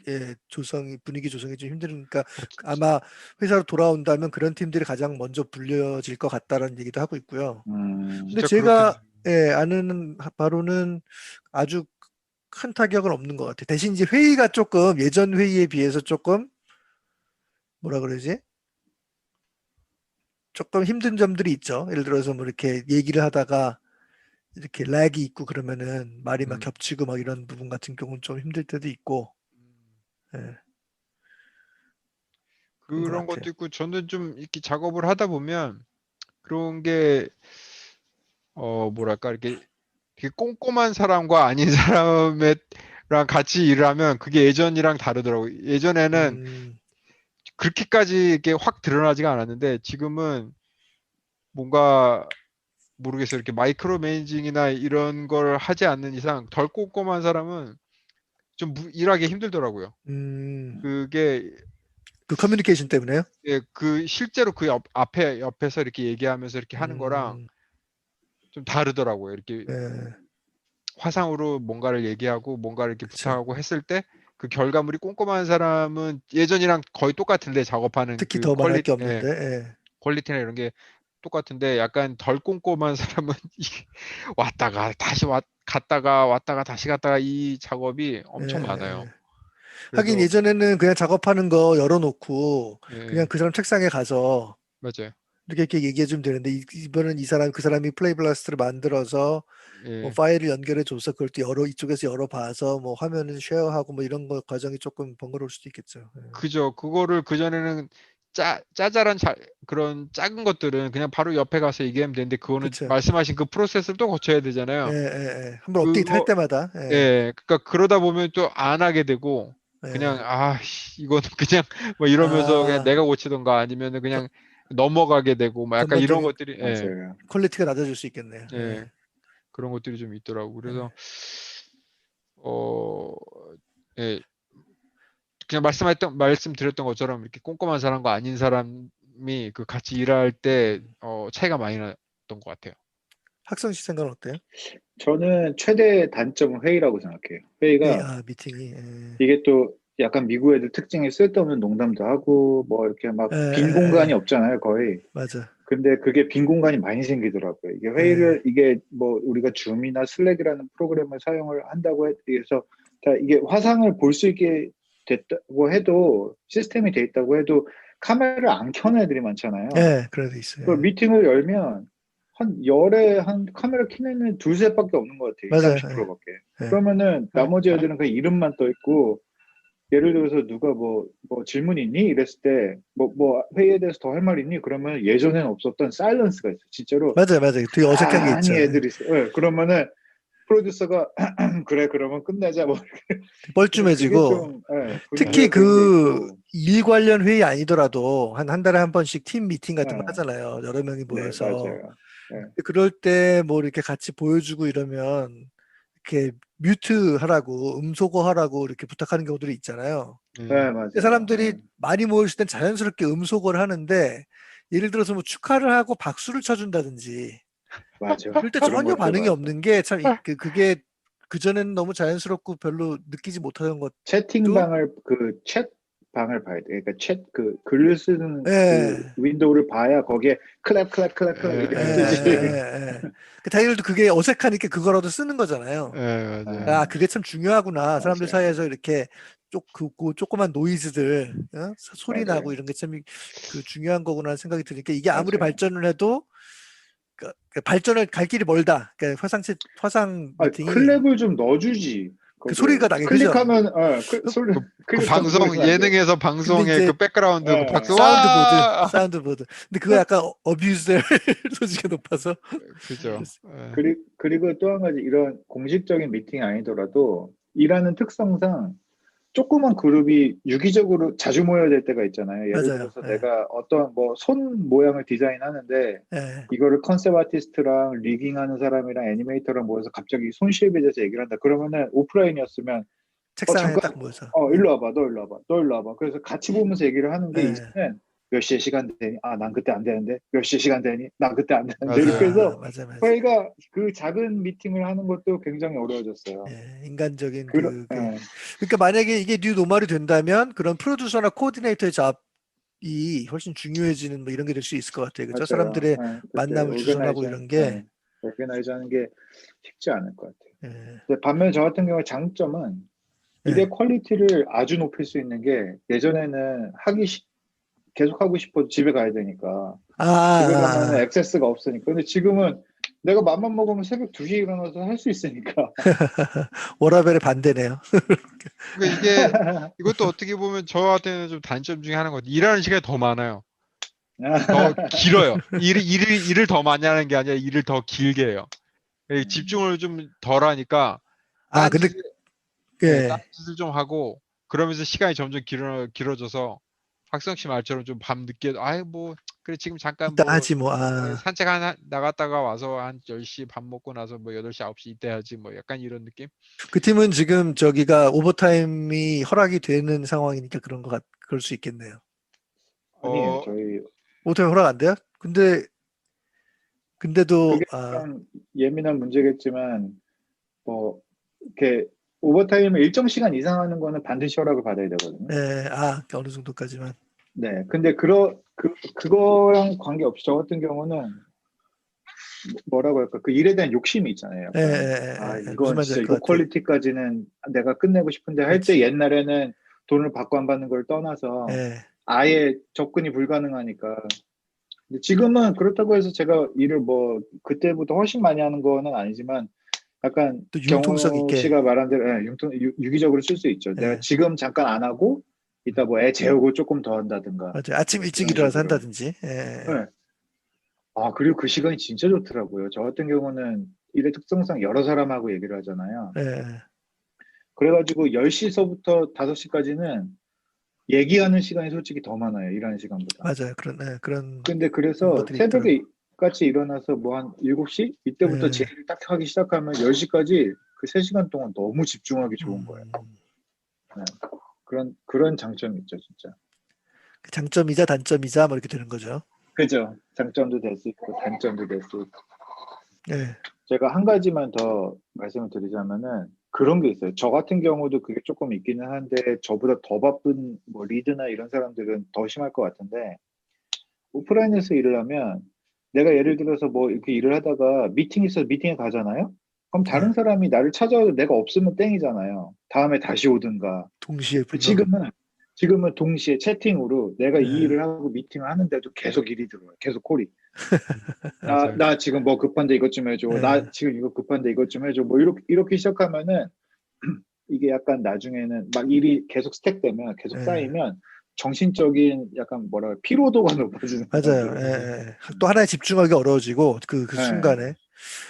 분위기 조성이 좀 힘드니까 어, 아마 회사로 돌아온다면 그런 팀들이 가장 먼저 불려질 것 같다라는 얘기도 하고 있고요. 근데 음, 진짜 그렇긴 제가 아는 바로는 아주 큰 타격은 없는 것 같아요. 대신 이제 회의가 조금 예전 회의에 비해서 조금 뭐라 그러지? 조금 힘든 점들이 있죠. 예를 들어서 뭐 이렇게 얘기를 하다가 이렇게 렉이 있고 그러면은 말이 막 음, 겹치고 막 이런 부분 같은 경우는 좀 힘들 때도 있고, 예, 그런 것 그런 같아요. 것도 있고 저는 좀 이렇게 작업을 하다 보면 그런 게 뭐랄까 이렇게 꼼꼼한 사람과 아닌 사람이랑 같이 일을 하면 그게 예전이랑 다르더라고요. 예전에는 음, 그렇게까지 이렇게 확 드러나지가 않았는데 지금은 뭔가 모르겠어요. 이렇게 마이크로 매니징이나 이런 걸 하지 않는 이상 덜 꼼꼼한 사람은 좀 일하기 힘들더라고요. 음. 그게 그 커뮤니케이션 때문에요? 예, 그 실제로 그 옆에서 이렇게 얘기하면서 이렇게 하는 거랑 음, 좀 다르더라고요. 이렇게 예, 화상으로 뭔가를 얘기하고 뭔가를 이렇게 그쵸. 부탁하고 했을 때 그 결과물이 꼼꼼한 사람은 예전이랑 거의 똑같은데 작업하는 특히 더 말할 게 예, 없는데, 예. 퀄리티나 이런 게 똑같은데 약간 덜 꼼꼼한 사람은 왔다가 다시 갔다가 왔다가 다시 갔다가 이 작업이 예, 엄청 많아요. 예. 하긴 그래서 예전에는 그냥 작업하는 거 열어놓고 그냥 예, 그 사람 책상에 가서 맞아요. 이렇게 얘기해주면 되는데 이번엔 그 사람이 플레이 블라스트를 만들어서 뭐 예, 파일을 연결해줘서 그걸 또 이쪽에서 열어봐서 뭐 화면을 쉐어하고 뭐 이런 거 과정이 조금 번거로울 수도 있겠죠. 예. 그죠. 그거를 그전에는 짜잘한 그런 작은 것들은 그냥 바로 옆에 가서 얘기하면 되는데 그거는 그쵸. 말씀하신 그 프로세스를 또 거쳐야 예, 되잖아요. 예, 예. 한번 업데이트 할 그거 때마다, 예, 예, 그러니까 그러다 보면 또 안 하게 되고 그냥 예. 이거는 그냥 뭐 이러면서 그냥 아, 내가 고치던가 아니면은 저- 그냥 넘어가게 되고 막 약간 이런 전반적인 것들이 예, 맞아요. 퀄리티가 낮아질 수 있겠네요. 예, 예, 그런 것들이 좀 있더라고. 그래서 예. 어, 예, 그냥 말씀드렸던 것처럼 이렇게 꼼꼼한 사람과 아닌 사람이 그 같이 일할 때 차이가 많이 났던 것 같아요. 학성 씨 생각은 어때요? 저는 최대 단점은 회의라고 생각해요. 회의가 미팅이. 예. 이게 또 약간 미국 애들 특징이 쓸데없는 농담도 하고 뭐 이렇게 막 예, 빈 예, 공간이 예. 없잖아요, 거의. 맞아. 근데 그게 빈 공간이 많이 생기더라고요. 이게 예, 이게 뭐 우리가 줌이나 슬랙이라는 프로그램을 사용을 한다고 해서 다 이게 화상을 볼 수 있게 됐다고 해도 시스템이 돼 있다고 해도 카메라 안 켜는 애들이 많잖아요. 예, 그래도 있어요. 그 예. 미팅을 열면 한 열에 한 카메라 켜는 애는 두세 밖에 없는 것 같아요. 2, 맞아요. 30%밖에. 예, 예. 그러면은 나머지 애들은 그 이름만 떠 있고 예를 들어서 누가 뭐 질문 있니? 이랬을 때, 뭐 회의에 대해서 더 할 말 있니? 그러면 예전에는 없었던 사일런스가 있어. 진짜로 맞아요, 맞아요. 되게 어색한 게 있죠. 가만히 예. 애들이 있어. 예, 그러면은 프로듀서가 그래, 그러면 끝내자. 뭐. 되게 근데 그게 뻘쭘해지고 좀, 예, 특히 분위기가 그런 게 그 있고, 일 관련 회의 아니더라도 한 달에 한 번씩 팀 미팅 같은 거 예, 하잖아요. 여러 명이 네, 모여서. 맞아요. 예, 그럴 때 뭐 이렇게 같이 보여주고 이러면 이렇게 뮤트 하라고 음소거 하라고 이렇게 부탁하는 경우들이 있잖아요. 예, 네, 근데 맞아요. 사람들이 많이 모였을 땐 자연스럽게 음소거를 하는데 예를 들어서 뭐 축하를 하고 박수를 쳐준다든지 맞아. 그럴 때 그런 전혀 것들 반응이 맞아. 없는 게 참 그게 그전에는 너무 자연스럽고 별로 느끼지 못하던 것도 채팅방을 그 챗방을 봐야 돼. 그러니까 글을 쓰는 그 예, 윈도우를 봐야 거기에 클랩 클랩 클랩 예, 클랩 예, 이렇게 예, 뜨지. 예. 그 자기들도 그게 어색하니까 그거라도 쓰는 거잖아요. 예, 맞아요. 아, 아, 그게 참 중요하구나. 사람들 맞아요. 사이에서 이렇게 그 조그만 노이즈들, 소리 나고 맞아요. 이런 게 참 그 중요한 거구나 생각이 드니까 이게 아무리 맞아요. 발전을 해도 발전을 갈 길이 멀다. 그러니까 화상 아, 미팅이 클랩을 좀 넣어주지. 그 거기에. 소리가 나게 그죠? 클릭하면 그 클릭하면 방송 소리가 나게. 예능에서 근데 방송의 이제 그 백그라운드 그 예. 박수 와 사운드보드. 근데 그거 약간 어뷰즈될 소지가 높아서. 그죠. 예. 그리고 또 한 가지 이런 공식적인 미팅이 아니더라도 일하는 특성상 조그만 그룹이 유기적으로 자주 모여야 될 때가 있잖아요. 예를 맞아요. 들어서 예. 내가 어떤 뭐 손 모양을 디자인하는데 예. 이거를 컨셉 아티스트랑 리깅하는 사람이랑 애니메이터랑 모여서 갑자기 손 쉐입에 대해서 얘기를 한다. 그러면은 오프라인이었으면 책상에 잠깐 딱 모여서. 일로 와봐, 너 일로 와봐, 너 일로 와봐. 그래서 같이 보면서 얘기를 하는 게 예. 이제는 몇 시에 시간 되니? 아, 난 그때 안 되는데. 몇 시에 시간 되니? 난 그때 안 되는데. 이렇게 해서 맞아요. 회의가 그 작은 미팅을 하는 것도 굉장히 어려워졌어요. 예, 인간적인 예. 그러니까 만약에 이게 뉴 노멀이 된다면 그런 프로듀서나 코디네이터의 잡이 훨씬 중요해지는 뭐 이런 게 될 수 있을 것 같아요. 그죠? 맞아요. 사람들의 예, 그때 만남을 주선하고 이런 게 오르가나이즈 하는 게 쉽지 않을 것 같아요. 예, 근데 반면 저 같은 경우에 장점은 예. 일의 퀄리티를 아주 높일 수 있는 게 예전에는 계속 하고 싶어도 집에 가야 되니까 집에 가면 액세스가 없으니까. 근데 지금은 내가 맘만 먹으면 새벽 2시에 일어나서 할 수 있으니까. 워라벨의 반대네요. 그러니까 이것도 어떻게 보면 저한테는 좀 단점 중에 하나인 것 같아요. 일하는 시간이 더 많아요. 더 길어요. 일을 더 많이 하는 게 아니라 일을 더 길게 해요. 집중을 좀 덜 하니까 근데 딴 짓을 좀 하고 그러면서 시간이 점점 길어져서 학성 씨 말처럼 좀 밤 늦게 뭐 그래 지금 잠깐 이따 뭐 하지 뭐. 산책 나갔다가 와서 한 10시 밥 먹고 나서 뭐 8시 9시 이때 하지 뭐 약간 이런 느낌? 그 팀은 지금 저기가 오버타임이 허락이 되는 상황이니까 그럴 수 있겠네요. 아니에요, 저희. 오버타임 허락 안 돼요? 근데도 그게 약간 예민한 문제겠지만, 뭐, 이렇게 오버타임을 일정 시간 이상 하는 거는 반드시 허락을 받아야 되거든요. 어느 정도까지만. 네. 근데 그거랑 관계없이 저 같은 경우는 뭐라고 할까, 그 일에 대한 욕심이 있잖아요. 약간. 무슨 이건 말인지 진짜 알 이거 것 같아. 퀄리티까지는 내가 끝내고 싶은데 할 때 그렇지. 옛날에는 돈을 받고 안 받는 걸 떠나서 아예 접근이 불가능하니까. 근데 지금은 그렇다고 해서 제가 일을 뭐 그때보다 훨씬 많이 하는 거는 아니지만 약간 또 융통성 경호 있게. 씨가 말한 대로 유기적으로 쓸 수 있죠. 내가 지금 잠깐 안 하고 이따 뭐 애 재우고 조금 더 한다든가. 맞아요. 아침 일찍 그런 일어나서 식으로. 한다든지. 네. 그리고 그 시간이 진짜 좋더라고요. 저 같은 경우는 일의 특성상 여러 사람하고 얘기를 하잖아요. 그래가지고 10시서부터 5시까지는 얘기하는 시간이 솔직히 더 많아요. 일하는 시간보다. 맞아요. 그런 근데 그래서 멤버들이 새벽에 같이 일어나서 뭐 한 7시? 이때부터 제 일을 딱 하기 시작하면 10시까지 그 3시간 동안 너무 집중하기 좋은 거예요. 네. 그런 장점이 있죠, 진짜. 장점이자 단점이자 뭐 이렇게 되는 거죠. 그죠. 장점도 될 수 있고 단점도 될 수 있고. 네. 제가 한 가지만 더 말씀을 드리자면은 그런 게 있어요. 저 같은 경우도 그게 조금 있기는 한데 저보다 더 바쁜 뭐 리드나 이런 사람들은 더 심할 것 같은데 오프라인에서 일을 하면 내가 예를 들어서 뭐 이렇게 일을 하다가 미팅이 있어서 미팅에 가잖아요. 그럼 다른 사람이 나를 찾아와도 내가 없으면 땡이잖아요. 다음에 다시 오든가. 동시에 불러. 지금은 동시에 채팅으로 내가 이 일을 하고 미팅을 하는데도 계속 일이 들어와요. 계속 콜이. 나 지금 뭐 급한데 이것 좀 해줘. 나 지금 이거 급한데 이것 좀 해줘. 뭐 이렇게 시작하면은 이게 약간 나중에는 막 일이 계속 스택되면 계속 쌓이면 정신적인 약간 피로도가 높아지는 맞아요. 거죠. 또 하나에 집중하기 어려워지고 그 순간에.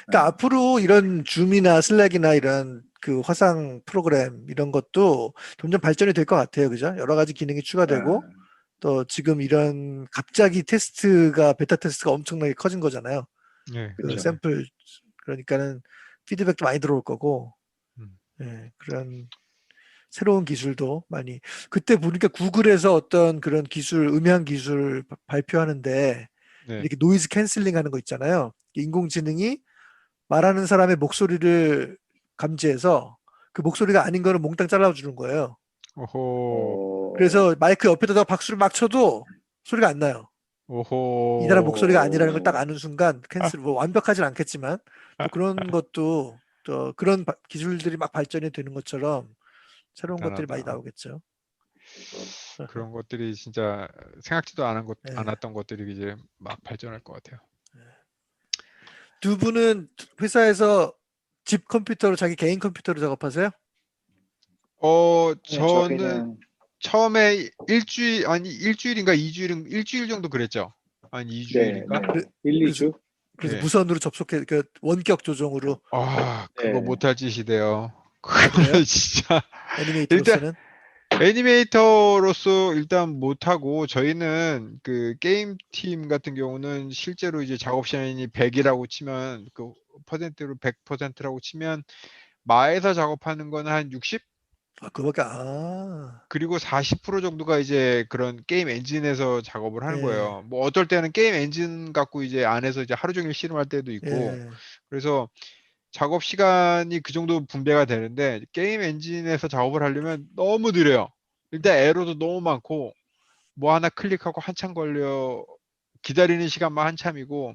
그러니까 앞으로 이런 줌이나 슬랙이나 이런 그 화상 프로그램 이런 것도 점점 발전이 될 것 같아요. 그죠? 여러 가지 기능이 추가되고 또 지금 이런 갑자기 베타 테스트가 엄청나게 커진 거잖아요. 그 샘플 그러니까는 피드백도 많이 들어올 거고 그런 새로운 기술도 많이 그때 보니까 구글에서 어떤 그런 음향 기술 발표하는데 이렇게 노이즈 캔슬링 하는 거 있잖아요. 인공지능이 말하는 사람의 목소리를 감지해서 그 목소리가 아닌 거는 몽땅 잘라주는 거예요. 그래서 마이크 옆에다가 박수를 막 쳐도 소리가 안 나요. 이 사람 목소리가 아니라는 걸 딱 아는 순간 캔슬, 뭐 완벽하진 않겠지만 또 그런 것도 또 그런 기술들이 막 발전이 되는 것처럼 새로운 것들이 많이 나오겠죠. 그런 것들이 진짜 생각지도 않았던 것들이 이제 막 발전할 것 같아요. 두 분은 회사에서 집 컴퓨터로 자기 개인 컴퓨터로 작업하세요? 네, 저는 저희는 처음에 일주일인가 일주일 정도 그랬죠. 아니 네, 2주일인가? 네. 1, 그래서 2주? 그래서 예. 무선으로 접속해 그 원격 조정으로. 그거 네. 못할 짓이대요. 아, 그래요? 그거는 진짜 일단 애니메이터로서는. 애니메이터로서 일단 못하고 저희는 그 게임 팀 같은 경우는 실제로 이제 작업 시간이 100이라고 치면 그 퍼센트로 100%라고 치면 마에서 작업하는 거는 한 60? 아, 그거밖에. 아, 그리고 40% 정도가 이제 그런 게임 엔진에서 작업을 하는 예, 거예요. 뭐 어떨 때는 게임 엔진 갖고 이제 안에서 이제 하루 종일 실험할 때도 있고 예, 그래서 작업 시간이 그 정도 분배가 되는데 게임 엔진에서 작업을 하려면 너무 느려요. 일단 에러도 너무 많고 뭐 하나 클릭하고 한참 걸려 기다리는 시간만 한참이고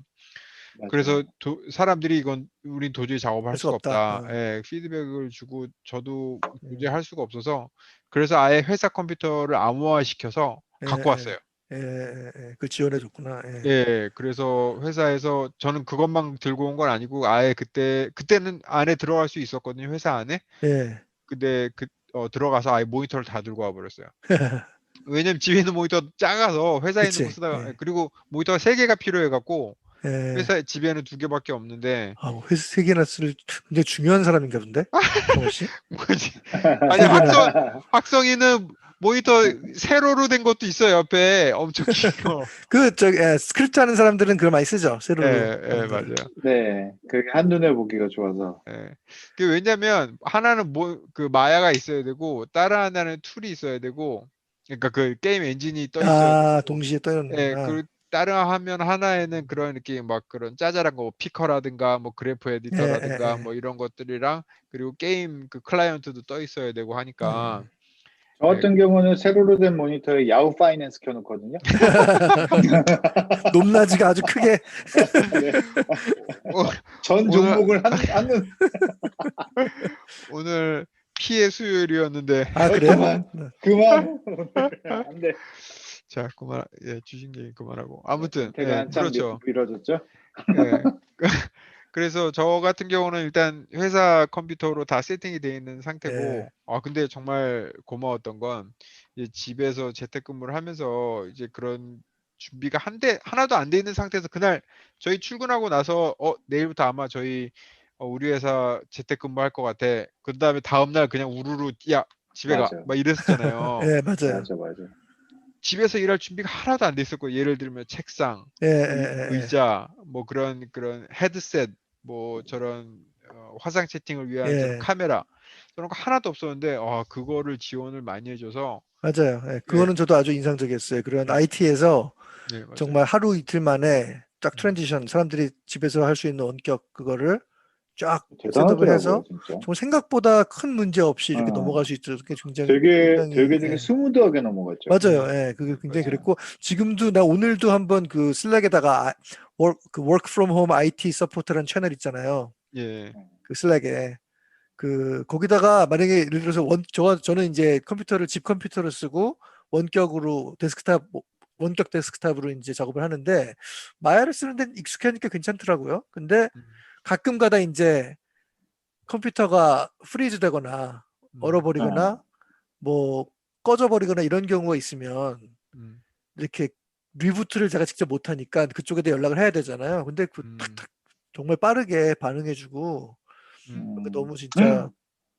그래서 맞아요. 사람들이 이건 우린 도저히 작업할 할 수가 수가 없다. 없다. 예, 피드백을 주고 저도 도저히 예, 할 수가 없어서 그래서 아예 회사 컴퓨터를 암호화 시켜서 예, 갖고 예, 왔어요. 그 지원해 줬구나. 예, 예, 그래서 회사에서 저는 그것만 들고 온 건 아니고 아예 그때는 안에 들어갈 수 있었거든요. 회사 안에. 예. 근데 들어가서 아예 모니터를 다 들고 와 버렸어요. 왜냐면 집에 있는 모니터 작아서 회사에 있는 거 그치. 쓰다가 예, 그리고 모니터가 3개가 필요해 갖고 예. 회사에 집에는 2개밖에 없는데 아, 뭐 회사 세 개나 쓸 굉장히 중요한 사람인가 본데? 성호 씨? 뭐지? 아니 세 개나. 학성이는 모니터 세로로 된 것도 있어요. 옆에 엄청 긴 거. 스크립트 하는 사람들은 그걸 많이 쓰죠. 예, 세로로 예, 하는 거를. 맞아요. 네, 그게 한눈에 보기가 좋아서. 예. 왜냐면 하나는 그 마야가 있어야 되고 다른 하나는 툴이 있어야 되고 그러니까 그 게임 엔진이 떠 있어야 아, 되고 동시에 떠 예, 있는구나. 다른 화면 하나에는 그런 이렇게 막 그런 짜잘한 거 피커라든가 뭐 그래프 예, 예, 에디터라든가 예. 뭐 이런 것들이랑 그리고 게임 그 클라이언트도 떠 있어야 되고 하니까 저 예, 같은 경우는 세로로 된 모니터에 야후 파이낸스 켜놓거든요. 높낮이가 아주 크게. 네. 오- 전 오늘 종목을 한눈. 오늘 피해 수요일이었는데 아, 그래요? 그만, 그만. 안 돼. 자 그만 주식 얘기 그만하고 네, 아무튼 은퇴가 한참 그렇죠. 미뤄졌죠. 예. 그래서 저 같은 경우는 일단 회사 컴퓨터로 다 세팅이 되어 있는 예, 상태고, 근데 정말 고마웠던 건 이제 집에서 재택근무를 하면서 이제 그런 준비가 하나도 안 돼 있는 상태에서 그날 저희 출근하고 나서 내일부터 아마 저희 우리 회사 재택근무할 것 같아. 그 다음에 다음날 그냥 우르르 야 집에 가 맞아, 막 이랬었잖아요. 예, 맞아요. 맞아. 집에서 일할 준비가 하나도 안 돼 있었고 예를 들면 책상, 예, 예, 예, 의자, 뭐 그런 헤드셋, 뭐 저런 화상 채팅을 예, 위한 저런 예, 카메라 저런 거 하나도 없었는데 그거를 지원을 많이 해줘서 맞아요. 예, 예, 그거는 저도 아주 인상적이었어요. 그런 예, IT에서 네 맞아요. 정말 하루 이틀 만에 딱 음, 트랜지션, 사람들이 집에서 할 수 있는 원격 그거를 쫙 셋업을 대단하더라고요, 해서 진짜. 정말 생각보다 큰 문제 없이 이렇게 넘어갈 어, 수 있죠. 그게 굉장히, 되게 굉장히, 되게 예. 스무드하게 넘어갔죠. 맞아요. 예, 그게 굉장히 맞아요. 그랬고, 지금도 나 오늘도 한번 그 슬랙에다가 work from home IT 서포트라는 채널 있잖아요. 예, 그 슬랙에. 거기다가 만약에 예를 들어서 저는 이제 집 컴퓨터를 쓰고 원격으로 원격 데스크탑으로 이제 작업을 하는데, 마야를 쓰는 데는 익숙하니까 괜찮더라고요. 근데 음, 가끔 가다 이제 컴퓨터가 프리즈 되거나 음, 얼어버리거나 어, 뭐 꺼져버리거나 이런 경우가 있으면 음, 이렇게 리부트를 제가 직접 못하니까 그쪽에다 연락을 해야 되잖아요. 근데 음, 탁탁 정말 빠르게 반응해주고 그게 음. 너무 진짜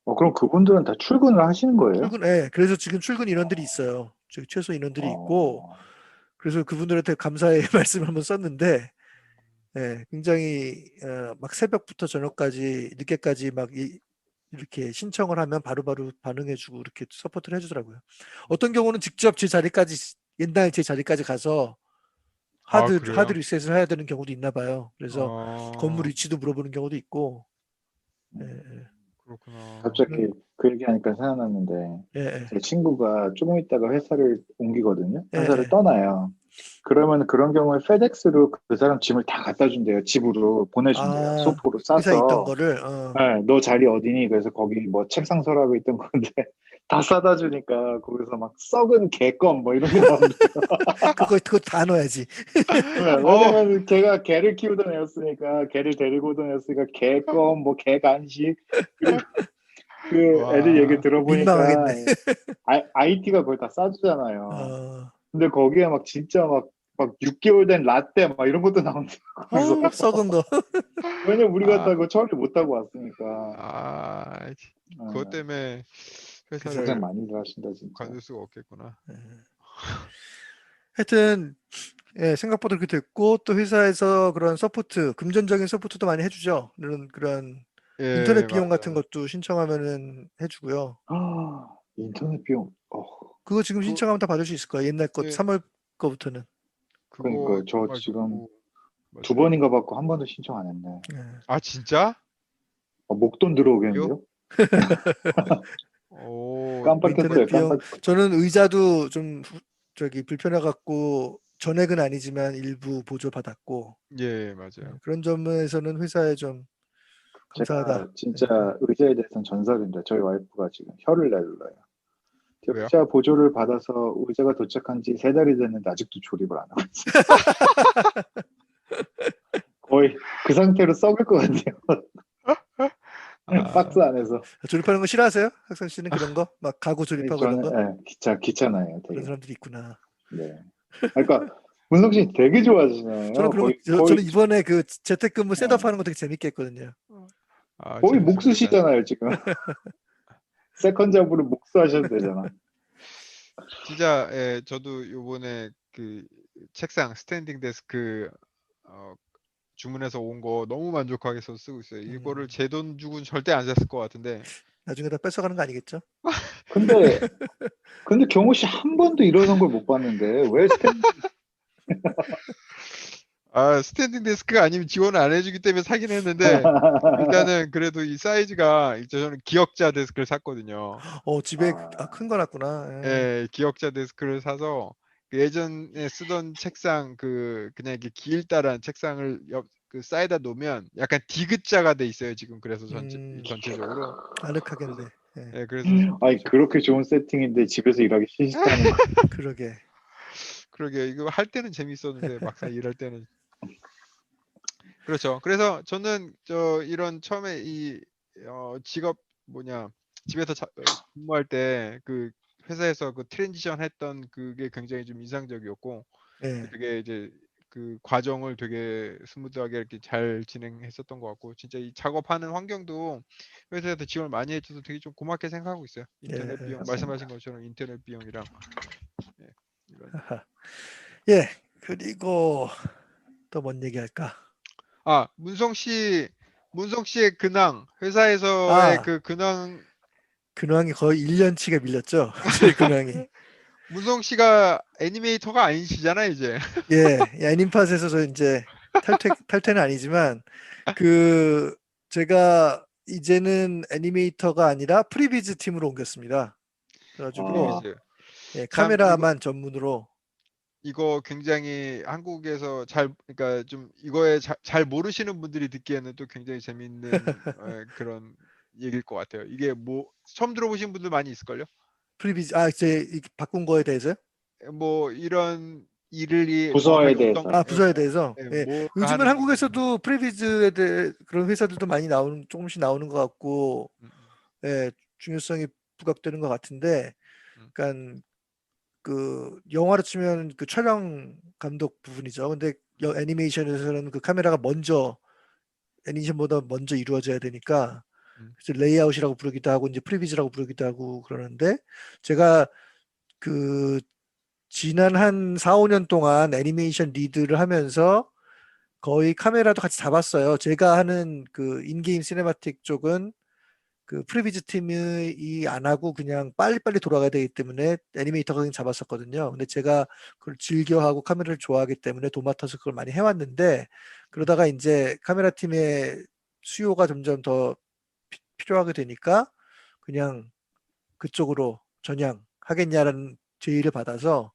그럼 그분들은 다 출근을 하시는 거예요? 그래서 지금 출근 인원들이 있어요. 저기 최소 인원들이 있고 어, 그래서 그분들한테 감사의 말씀을 한번 썼는데 굉장히 막 새벽부터 저녁까지 늦게까지 막 이렇게 신청을 하면 바로바로 반응해주고 이렇게 서포트를 해주더라고요. 어떤 경우는 직접 옛날 제 자리까지 가서 하드 그래요? 리셋을 해야 되는 경우도 있나 봐요. 그래서 건물 어, 위치도 물어보는 경우도 있고. 예, 음. 예. 그렇구나. 갑자기 그 얘기하니까 생각났는데 예, 예, 제 친구가 조금 있다가 회사를 옮기거든요. 예, 회사를 예, 떠나요. 그러면 그런 경우에 페덱스로 그 사람 짐을 다 갖다 준대요. 집으로 보내준대요. 아, 소포로 회사에 있던 싸서. 거를, 네, 너 자리 어디니? 그래서 거기 뭐 책상 서랍에 있던 건데 다 싸다 주니까 거기서 막 썩은 개껌 뭐 이런 게 나온대요. 그거 다 넣어야지. 네, 어, 왜냐면 걔가 개를 키우던 애였으니까 개를 데리고 오던 애였으니까 개껌 뭐 개간식 그리고 그 애들 얘기 와, 들어보니까 민망하겠네. IT가 그걸 다 싸주잖아요. 어, 근데 거기에 막 진짜 막 6개월 된 라떼 막 이런 것도 나온대요. 거기서 어우, 썩은 거. 왜냐면 우리가 아, 다 그거 처리 못하고 왔으니까. 그것 네, 때문에 그죠. 고생 회사를 많이들 하신다 진짜. 관둘 수가 없겠구나. 예. 하여튼, 예, 생각보다 그렇게 됐고, 또 회사에서 그런 서포트, 금전적인 서포트도 많이 해주죠. 그런 인터넷 예, 비용 같은 맞아요. 것도 신청하면은 해주고요. 인터넷 비용, 그거 지금 그, 신청하면 다 받을 수 있을 거예요. 옛날 것, 예, 3월 거부터는. 그거 그러니까 저 정말 지금 좋고, 두 맞아요. 번인가 받고 한 번도 신청 안 했네. 예. 아, 진짜? 목돈 요? 들어오겠는데요? 오, 뭐 인터넷 깜빡했어요, 비용, 깜빡. 저는 의자도 좀 불편해갖고 전액은 아니지만 일부 보조 받았고, 예, 맞아요. 그런 점에서는 회사에 좀 제가 감사하다. 진짜 생각해요. 의자에 대해서는 전설인데 저희 와이프가 지금 혀를 내둘러요. 왜요? 의자 보조를 받아서 의자가 도착한 지 3달이 됐는데 아직도 조립을 안 하고 있어요. 거의 그 상태로 썩을 것 같아요. 아, 박스 안에서. 조립하는 거 싫어하세요? 학생 씨는 그런 거? 막 가구 조립하고 이런 저는 거? 귀찮아요, 그런 되게. 사람들이 있구나. 네. 그러니까 문석 씨 되게 좋아하시잖아요. 저는 이번에 그 재택근무 네. 셋업하는 거 되게 재밌게 했거든요. 거의 재밌습니다. 목수시잖아요, 지금. 세컨 잡으로 목수하셔도 되잖아. 진짜, 예, 저도 요번에 그 책상, 스탠딩 데스크, 어, 주문해서 온 거 너무 만족하게 서 쓰고 있어요. 이거를 제 돈 주고는 절대 안 샀을 것 같은데, 나중에 다 뺏어가는 거 아니겠죠? 근데 경호 씨 한 번도 일어선 걸 못 봤는데 왜 스탠딩 데스크가 아니면 지원을 안 해주기 때문에 사긴 했는데, 일단은 그래도 이 사이즈가, 저는 기역자 데스크를 샀거든요. 집에 아, 큰 거 놨구나. 예. 예, 기역자 데스크를 사서 그 예전에 쓰던 책상 그냥 이렇게 길다란 책상을 그 사이다 놓으면 약간 디귿자가 돼 있어요 지금. 그래서 전체적으로. 그래서 아늑하겠네. 예, 예, 그래서 아니 그렇게 좋은 세팅인데 집에서 일하기 싫다는 거. 그러게. 그러게 이거 할 때는 재밌었는데 막상 일할 때는. 그렇죠. 그래서 저는 이런 처음에 이 직업 뭐냐, 집에서 근무할 때 그 회사에서 그 트랜지션 했던 그게 굉장히 좀 인상적이었고, 예, 되게 이제 그 과정을 되게 스무드하게 이렇게 잘 진행했었던 것 같고, 진짜 이 작업하는 환경도 회사에서 지원을 많이 해줘서 되게 좀 고맙게 생각하고 있어요. 예, 인터넷 비용 말씀하신 맞습니다. 것처럼 인터넷 비용이랑, 예, 이런. 예. 그리고 또 뭔 얘기할까? 문성 씨의 근황, 회사에서의 아, 그 근황. 근황이 거의 1년치가 밀렸죠. 제 근황이. 문성 씨가 애니메이터가 아니시잖아요, 이제. 예, 애님팟에서 저 이제 탈퇴는 아니지만 그 제가 이제는 애니메이터가 아니라 프리비즈 팀으로 옮겼습니다. 그래가지고 아, 프리비즈. 예, 참 카메라만 전문으로. 이거 굉장히 한국에서 그러니까 좀 이거에 잘 모르시는 분들이 듣기에는 또 굉장히 재밌는 그런 얘기일 것 같아요. 이게 뭐 처음 들어보신 분들 많이 있을걸요? 프리비즈 이제 바꾼 거에 대해서요? 뭐 이런 일이 부서에 정확하게 어떤 대해서. 부서에 대해서. 예. 뭘 요즘은 하는 건지. 한국에서도 프리비즈에 대해 그런 회사들도 많이 조금씩 나오는 것 같고, 음, 예, 중요성이 부각되는 것 같은데, 음, 그러니까 그 영화로 치면 그 촬영 감독 부분이죠. 근데 애니메이션에서는 그 카메라가 애니메이션보다 먼저 이루어져야 되니까, 음, 그래서 레이아웃이라고 부르기도 하고 이제 프리비즈라고 부르기도 하고 그러는데, 제가 그 지난 한 4, 5년 동안 애니메이션 리드를 하면서 거의 카메라도 같이 잡았어요. 제가 하는 그 인게임 시네마틱 쪽은 그 프리비즈 팀이 안 하고 그냥 빨리빨리 돌아가야 되기 때문에 애니메이터가 그냥 잡았었거든요. 근데 제가 그걸 즐겨하고 카메라를 좋아하기 때문에 도맡아서 그걸 많이 해왔는데, 그러다가 이제 카메라 팀의 수요가 점점 더 필요하게 되니까 그냥 그쪽으로 전향하겠냐라는 제의를 받아서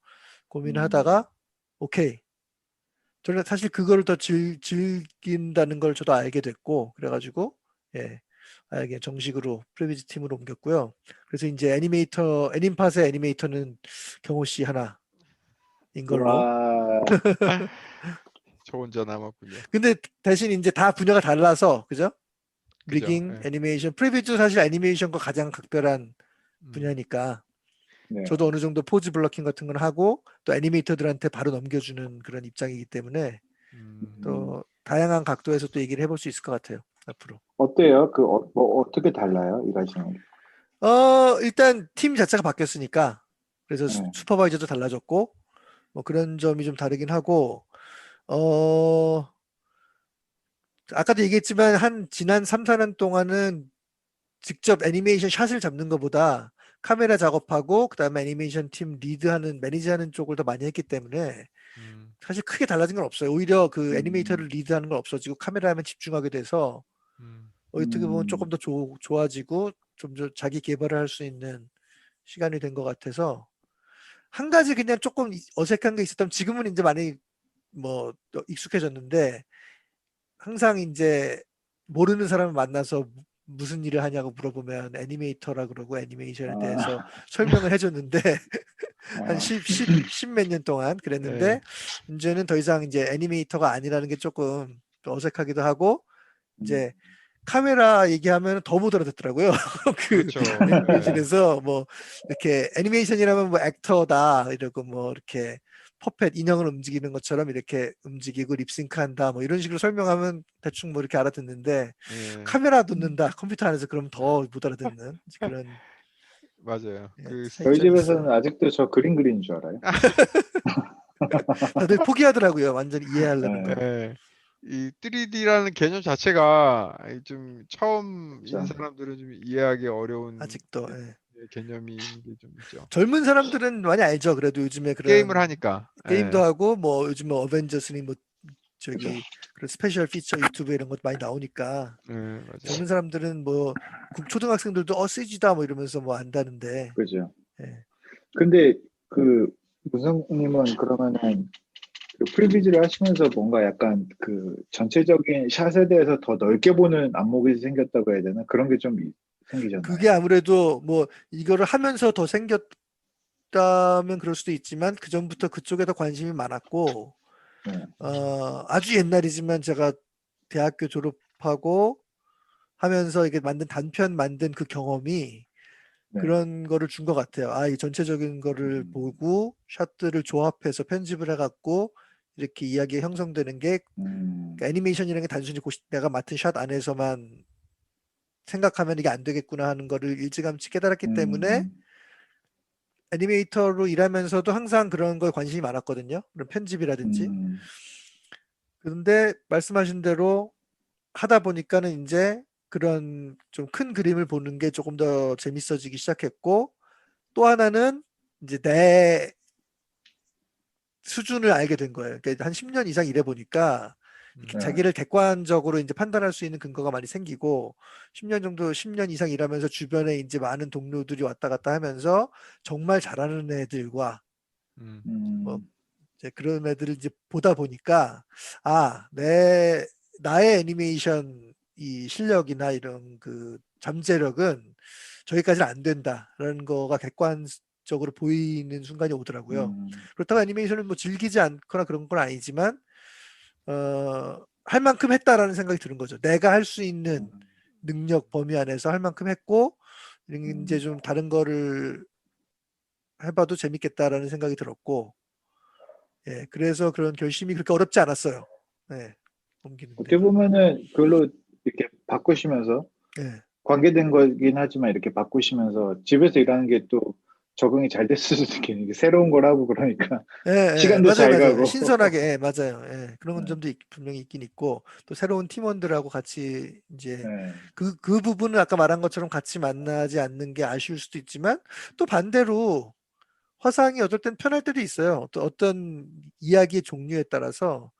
고민을 음, 하다가 오케이. 저는 사실 그거를 더 즐긴다는 걸 저도 알게 됐고, 그래가지고, 예, 알게 정식으로 프리비지 팀으로 옮겼고요. 그래서 이제 애니팟의 애니메이터는 경호 씨 하나인 걸로. 와, 저 혼자 남았군요. 근데 대신 이제 다 분야가 달라서, 그죠? 그죠? 리깅, 예. 애니메이션, 프리뷰도 사실 애니메이션과 가장 각별한 음, 분야니까 네. 저도 어느 정도 포즈 블러킹 같은 건 하고 또 애니메이터들한테 바로 넘겨주는 그런 입장이기 때문에 음, 또 다양한 각도에서 또 얘기를 해볼 수 있을 것 같아요. 앞으로. 어때요? 뭐 어떻게 달라요? 일하시는 게? 일단 팀 자체가 바뀌었으니까 그래서 네. 슈퍼바이저도 달라졌고 뭐 그런 점이 좀 다르긴 하고 어, 아까도 얘기했지만 한 지난 3, 4년 동안은 직접 애니메이션 샷을 잡는 것보다 카메라 작업하고 그다음에 애니메이션 팀 리드하는 매니저하는 쪽을 더 많이 했기 때문에 음, 사실 크게 달라진 건 없어요. 오히려 그 음, 애니메이터를 리드하는 건 없어지고 카메라에만 집중하게 돼서 음, 어떻게 보면 음, 조금 더 좋아지고 좀 더 자기 개발을 할 수 있는 시간이 된 것 같아서 한 가지 그냥 조금 어색한 게 있었다면 지금은 이제 많이 뭐 익숙해졌는데 항상 이제 모르는 사람을 만나서 무슨 일을 하냐고 물어보면 애니메이터라 그러고 애니메이션에 대해서 아, 설명을 해줬는데 한 아, 10 몇 년 동안 예, 그랬는데 이제는 더 이상 이제 애니메이터가 아니라는 게 조금 어색하기도 하고 음, 이제 카메라 얘기하면 더 못 알아듣더라고요. 그 그렇죠. 예, 애니메이션에서 뭐 이렇게 애니메이션이라면 뭐 액터다 이러고 뭐 이렇게 퍼펫 인형을 움직이는 것처럼 이렇게 움직이고 립싱크한다 뭐 이런 식으로 설명하면 대충 뭐 이렇게 알아듣는데 예, 카메라 놓는다 컴퓨터 안에서 그럼 더 못 알아듣는 그런 맞아요. 예, 그 저희 차이점이 집에서는 있어요. 아직도 저 그림 그리는 줄 알아요. 다들 포기하더라고요. 완전히 이해하려는 걸. 네, 예, 이 3D라는 개념 자체가 좀 처음인 그렇죠. 사람들은 좀 이해하기 어려운 아직도 예. 개념이 있는 게 좀 있죠. 젊은 사람들은 많이 알죠. 그래도 요즘에 게임을 그런 하니까. 게임도 예, 하고 뭐 요즘 뭐 어벤져스니 뭐 그죠. 저기 그런 스페셜 피처 유튜브 이런 것도 많이 나오니까 예, 맞아요. 젊은 사람들은 뭐 초등학생들도 CG다 뭐 이러면서 뭐 안다는데 그죠. 예. 근데 그 문성님은 그러면은 그 프리비즈를 하시면서 뭔가 약간 그 전체적인 샷에 대해서 더 넓게 보는 안목이 생겼다고 해야 되나? 그런 게 좀 생기셨나요? 그게 아무래도 뭐 이거를 하면서 더 생겼다면 그럴 수도 있지만 그 전부터 그쪽에 더 관심이 많았고 네. 아주 옛날이지만 제가 대학교 졸업하고 하면서 이게 단편 만든 그 경험이 네. 그런 거를 준 것 같아요. 이 전체적인 거를 보고 샷들을 조합해서 편집을 해갖고 이렇게 이야기가 형성되는 게 음, 그러니까 애니메이션이라는 게 단순히 내가 맡은 샷 안에서만 생각하면 이게 안 되겠구나 하는 거를 일찌감치 깨달았기 때문에 음, 애니메이터로 일하면서도 항상 그런 거에 관심이 많았거든요. 그런 편집이라든지. 음, 그런데 말씀하신 대로 하다 보니까는 이제 그런 좀 큰 그림을 보는 게 조금 더 재밌어지기 시작했고 또 하나는 이제 내 수준을 알게 된 거예요. 그러니까 한 10년 이상 일해 보니까 이렇게 네. 자기를 객관적으로 이제 판단할 수 있는 근거가 많이 생기고 10년 이상 일하면서 주변에 이제 많은 동료들이 왔다 갔다 하면서 정말 잘하는 애들과 음, 뭐 음, 이제 그런 애들을 이제 보다 보니까 나의 애니메이션 이 실력이나 이런 그 잠재력은 저기까지는 안 된다라는 거가 객관적으로 보이는 순간이 오더라고요. 음, 그렇다고 애니메이션을 뭐 즐기지 않거나 그런 건 아니지만 할 만큼 했다라는 생각이 드는 거죠. 내가 할 수 있는 음, 능력 범위 안에서 할 만큼 했고 이제 음. 좀 다른 거를 해봐도 재밌겠다라는 생각이 들었고 예, 그래서 그런 결심이 그렇게 어렵지 않았어요. 네, 옮기는데. 어떻게 보면은 그걸로 이렇게 바꾸시면서 예, 관계된 거긴 하지만 이렇게 바꾸시면서 집에서 일하는 게 또 적응이 잘 됐을 수도 있겠네요. 새로운 걸 하고 그러니까 예, 예, 시간도 맞아요, 잘 맞아요. 가고. 신선하게, 예, 맞아요. 예, 그런 네, 점도 분명히 있긴 있고, 또 새로운 팀원들하고 같이 이제 네, 그 부분은 아까 말한 것처럼 같이 만나지 않는 게 아쉬울 수도 있지만, 또 반대로 화상이 어떨 땐 편할 때도 있어요. 또 어떤 이야기의 종류에 따라서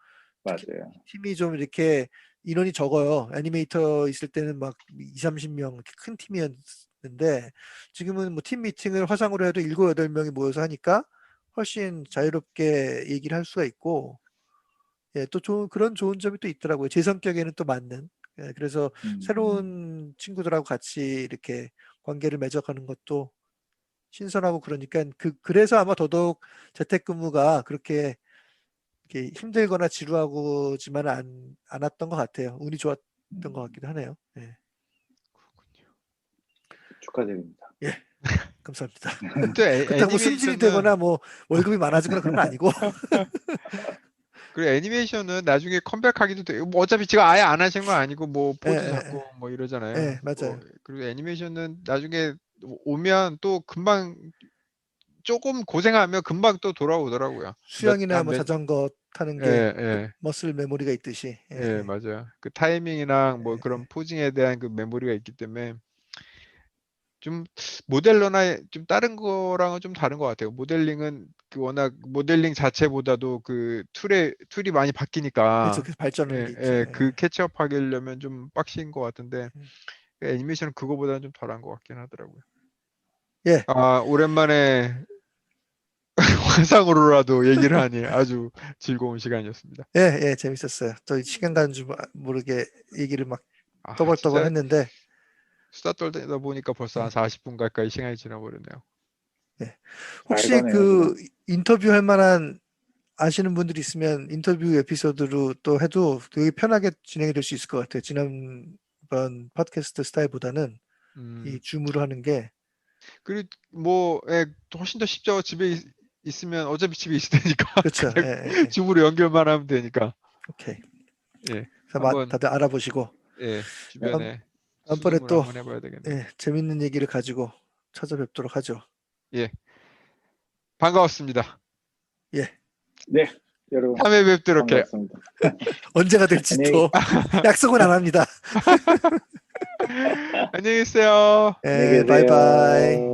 특히 맞아요. 팀이 좀 이렇게 인원이 적어요. 애니메이터 있을 때는 막 2, 30명 이렇게 큰 팀이었는데 지금은 뭐 팀 미팅을 화상으로 해도 7, 8명이 모여서 하니까 훨씬 자유롭게 얘기를 할 수가 있고, 예, 또 그런 좋은 점이 또 있더라고요. 제 성격에는 또 맞는. 예, 그래서 새로운 친구들하고 같이 이렇게 관계를 맺어가는 것도 신선하고 그러니까 그래서 아마 더더욱 재택근무가 그렇게 이렇게 힘들거나 지루하고지만 않았던 것 같아요. 운이 좋았던 것 같기도 하네요. 예. 축하드립니다. 예, 감사합니다. 또 그렇다고 승진이 되거나 뭐 월급이 많아지거나 그런 건 아니고. 그리고 애니메이션은 나중에 컴백하기도 돼요. 뭐 어차피 지금 아예 안 하시는 건 아니고 뭐 예, 포즈 예, 잡고 뭐 이러잖아요. 예, 맞아요. 그리고 애니메이션은 나중에 오면 또 금방 조금 고생하면 금방 또 돌아오더라고요. 수영이나 뭐 자전거 타는 게 예, 머슬 메모리가 있듯이. 예, 맞아요. 그 타이밍이랑 뭐 예. 그런 포징에 대한 그 메모리가 있기 때문에 좀 모델러나 좀 다른 거랑은 좀 다른 것 같아요. 모델링은 그 워낙 모델링 자체보다도 그 툴이 많이 바뀌니까 그렇죠. 그 발전하는 게 있죠. 그 캐치업 하려면 좀 빡신 것 같은데 음. 그 애니메이션은 그거보다는 좀 덜한 것 같긴 하더라고요. 예, 오랜만에 화상으로라도 얘기를 하니 아주 즐거운 시간이었습니다. 예, 재밌었어요. 또 시간 가는 줄 모르게 얘기를 막 떠벌떠벌 진짜 했는데, 수다 떨다 보니까 벌써 한 40분 가까이 시간이 지나버렸네요. 예. 혹시 잘 가네요, 그 인터뷰 할 만한 아시는 분들이 있으면 인터뷰 에피소드로 또 해도 되게 편하게 진행이 될 수 있을 것 같아요. 지난번 팟캐스트 스타일보다는 이 줌으로 하는 게. 그리고 뭐 훨씬 더 쉽죠. 집에 있으면 어차피 집에 있을 테니까 그렇죠. 그냥 예. 줌으로 연결만 하면 되니까. 오케이. 예, 그래서 한번 다들 알아보시고 주변에 다음번에 수소문 또 한번 해봐야 되겠네요. 재밌는 얘기를 가지고 찾아뵙도록 하죠. 예, 반가웠습니다. 예. 네, 여러분 다음에 뵙도록 해요. 반갑습니다. 언제가 될지 또 약속은 안 합니다. 안녕히 계세요. 안녕히 예, 계세요. 바이바이.